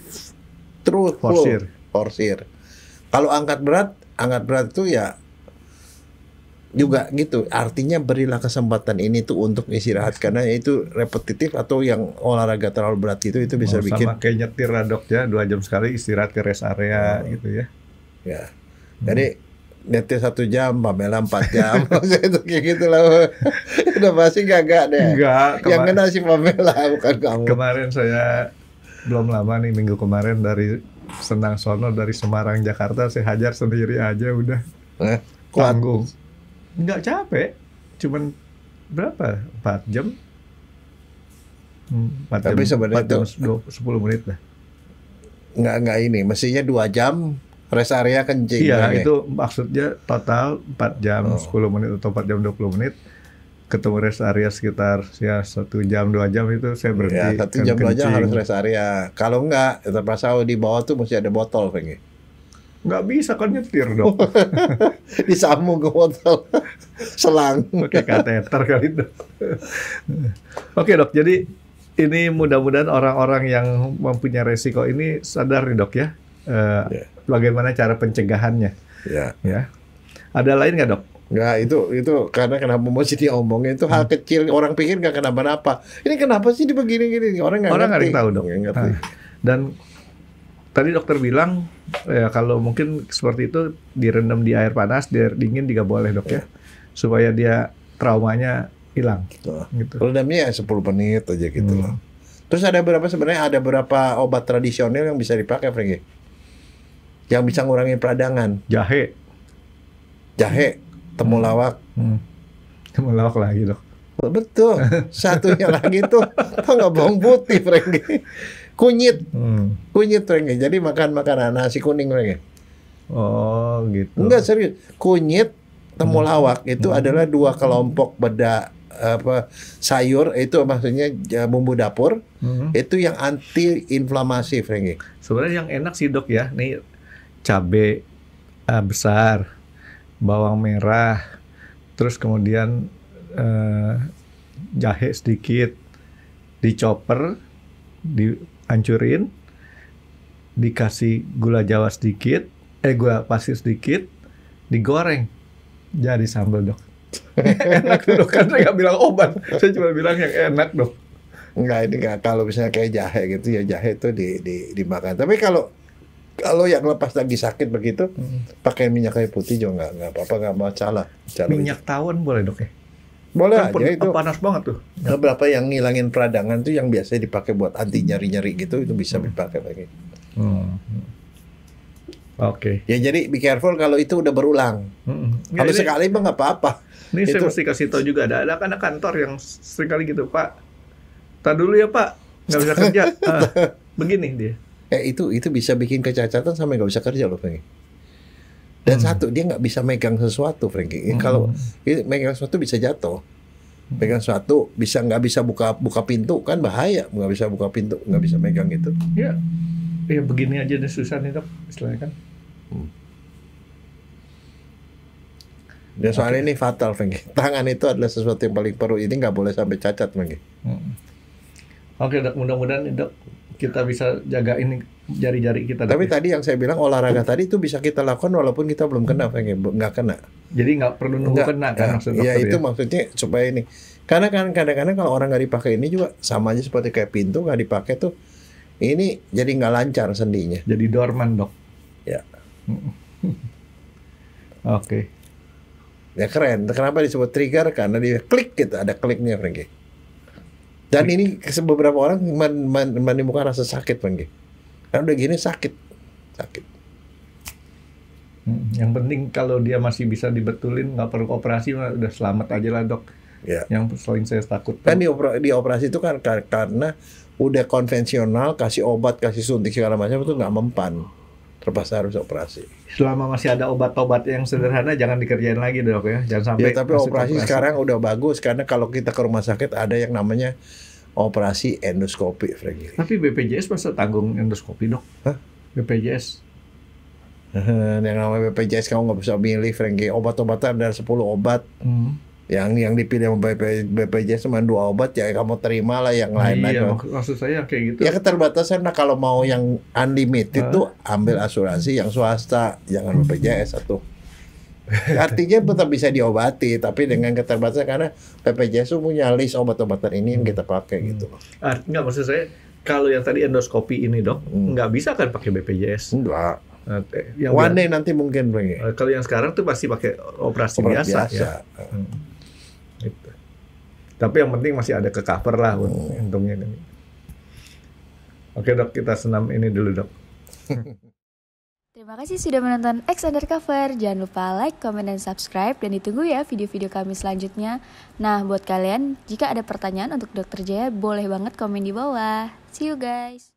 terus forsir. Kalau angkat berat itu ya juga gitu. Artinya berilah kesempatan ini tuh untuk istirahat, karena itu repetitif atau yang olahraga terlalu berat itu bisa bikin sama kayak nyetir lah dok ya, 2 jam sekali istirahat ke rest area gitu ya. Ya. Jadi nyetir 1 jam, Pamela 4 jam, itu kayak gitu lah. Udah pasti gak deh. Enggak. Yang kena si Pamela bukan kamu. Kemarin saya belum lama nih, minggu kemarin dari Senang sono dari Semarang Jakarta saya hajar sendiri aja udah. Tanggung. Enggak capek, cuman berapa? 4 jam. 4 Tapi jam, sebenarnya 10 menit lah. Enggak ini, mestinya 2 jam rest area kencing. Iya, itu maksudnya total 4 jam 10 menit atau 4 jam 20 menit. Ketemu rest area sekitar ya 1 jam 2 jam itu saya berhenti. Ya, 1 jam 2 jam harus rest area. Kalau enggak, terpaksa di bawah tuh mesti ada botol kayaknya. Nggak bisa kan nyetir dong. Disambung ke botol. Selang. Pakai kateter kali dok. Oke dok, jadi ini mudah-mudahan orang-orang yang mempunyai resiko ini sadar nih dok ya. Bagaimana cara pencegahannya. Ya. Ada lain nggak dok? Nggak, itu karena kenapa mesti diomongin itu hal kecil, orang pikir nggak kenapa-napa. Ini kenapa sih begini-gini, orang nggak tahu dok. Ngerti. Dan tadi dokter bilang ya kalau mungkin seperti itu direndam di air panas, di air dingin juga boleh dok ya, supaya dia traumanya hilang. Gitu. Rendamnya 10 menit aja gitu loh. Terus sebenarnya ada berapa obat tradisional yang bisa dipakai, Franky? Yang bisa ngurangin peradangan. Jahe, temulawak. Temulawak lagi dok. Betul. Satunya lagi tuh nggak bawang putih, Franky. Kunyit, Franky. Jadi makan nasi kuning, Franky. Oh gitu. Enggak, serius. Kunyit, temulawak itu adalah 2 kelompok sayur, itu maksudnya bumbu dapur. Itu yang anti inflamasi, Franky. Sebenarnya yang enak sih dok ya, nih cabai besar, bawang merah, terus kemudian jahe sedikit, dicoper, dihancurin, dikasih gula jawa sedikit, gula pasir sedikit, digoreng, jadi sambal dok. Enak dok, kan saya nggak bilang obat, saya cuma bilang yang enak dok. Enggak, ini enggak. Kalau misalnya kayak jahe gitu ya, jahe itu dimakan. Tapi kalau yang lepas lagi sakit begitu, pakai minyak kayu putih juga nggak apa-apa, nggak masalah. Minyak tawon boleh dok ya? Boleh kan aja itu. Panas banget tuh. Beberapa yang ngilangin peradangan tuh yang biasanya dipakai buat anti nyeri-nyeri gitu, itu bisa dipakai lagi. Oke. Ya jadi be careful kalau itu udah berulang. Kalau sekali mah nggak apa-apa. Ini itu, saya mesti kasih tahu juga, ada anak kantor yang sering kali gitu, Pak. Tar dulu ya Pak, nggak bisa kerja. Begini dia. Itu bisa bikin kecacatan sampai nggak bisa kerja loh, Franky. Dan satu, dia nggak bisa megang sesuatu, Franky. Kalau megang sesuatu bisa jatuh. Megang sesuatu nggak bisa buka pintu, kan bahaya. Nggak bisa buka pintu, nggak bisa megang itu. Ya begini aja deh susah nih dok, istilahnya kan. Dan soalnya ini fatal, Franky. Tangan itu adalah sesuatu yang paling perlu. Ini nggak boleh sampai cacat, Franky. Oke dok, mudah-mudahan dok kita bisa jaga ini jari-jari kita. Tapi tadi yang saya bilang olahraga tadi itu bisa kita lakukan walaupun kita belum kena, Franky. Nggak kena. Jadi nggak perlu nunggu kena kan maksud dokter ya? Itu maksudnya supaya ini. Karena kan kadang-kadang kalau orang nggak dipakai ini juga sama aja seperti kayak pintu nggak dipakai tuh. Ini jadi nggak lancar sendinya. Jadi dorman dok. Ya. Oke. Ya keren. Kenapa disebut trigger? Karena dia klik gitu, ada kliknya, Franky. Dan ini beberapa orang menimbulkan rasa sakit, Franky. Karena udah gini sakit. Yang penting kalau dia masih bisa dibetulin, nggak perlu operasi, udah selamat aja lah dok. Ya. Yang selain saya takut. Kan di operasi itu kan karena udah konvensional, kasih obat, kasih suntik segala macam itu nggak mempan. Terpaksa harus operasi. Selama masih ada obat-obat yang sederhana, jangan dikerjain lagi dok ya. Jangan sampai. Ya, tapi operasi sekarang udah bagus karena kalau kita ke rumah sakit ada yang namanya operasi endoskopi, Franky. Tapi BPJS masa tanggung endoskopi dok? Hah? BPJS? Yang namanya BPJS kamu nggak bisa milih, Franky. Obat-obatan ada 10 obat. Yang dipilih sama BPJS cuma 2 obat, ya kamu terima lah yang lain. Iya, maksud saya kayak gitu. Ya keterbatasan. Nah kalau mau yang unlimited tuh ambil asuransi yang swasta, jangan BPJS satu. Artinya tetap bisa diobati, tapi dengan keterbatasan karena BPJS punya list obat-obatan ini yang kita pakai gitu. Enggak, maksud saya kalau yang tadi endoskopi ini dok, nggak bisa kan pakai BPJS? Enggak. One day nanti mungkin begini. Kalau yang sekarang tuh pasti pakai operasi biasa. Ya. Gitu. Tapi yang penting masih ada ke cover lah untungnya. Oke dok, kita senam ini dulu dok. Terima kasih sudah menonton X Undercover. Jangan lupa like, comment, dan subscribe. Dan ditunggu ya video-video kami selanjutnya. Nah, buat kalian, jika ada pertanyaan untuk Dr. Jaya, boleh banget komen di bawah. See you guys!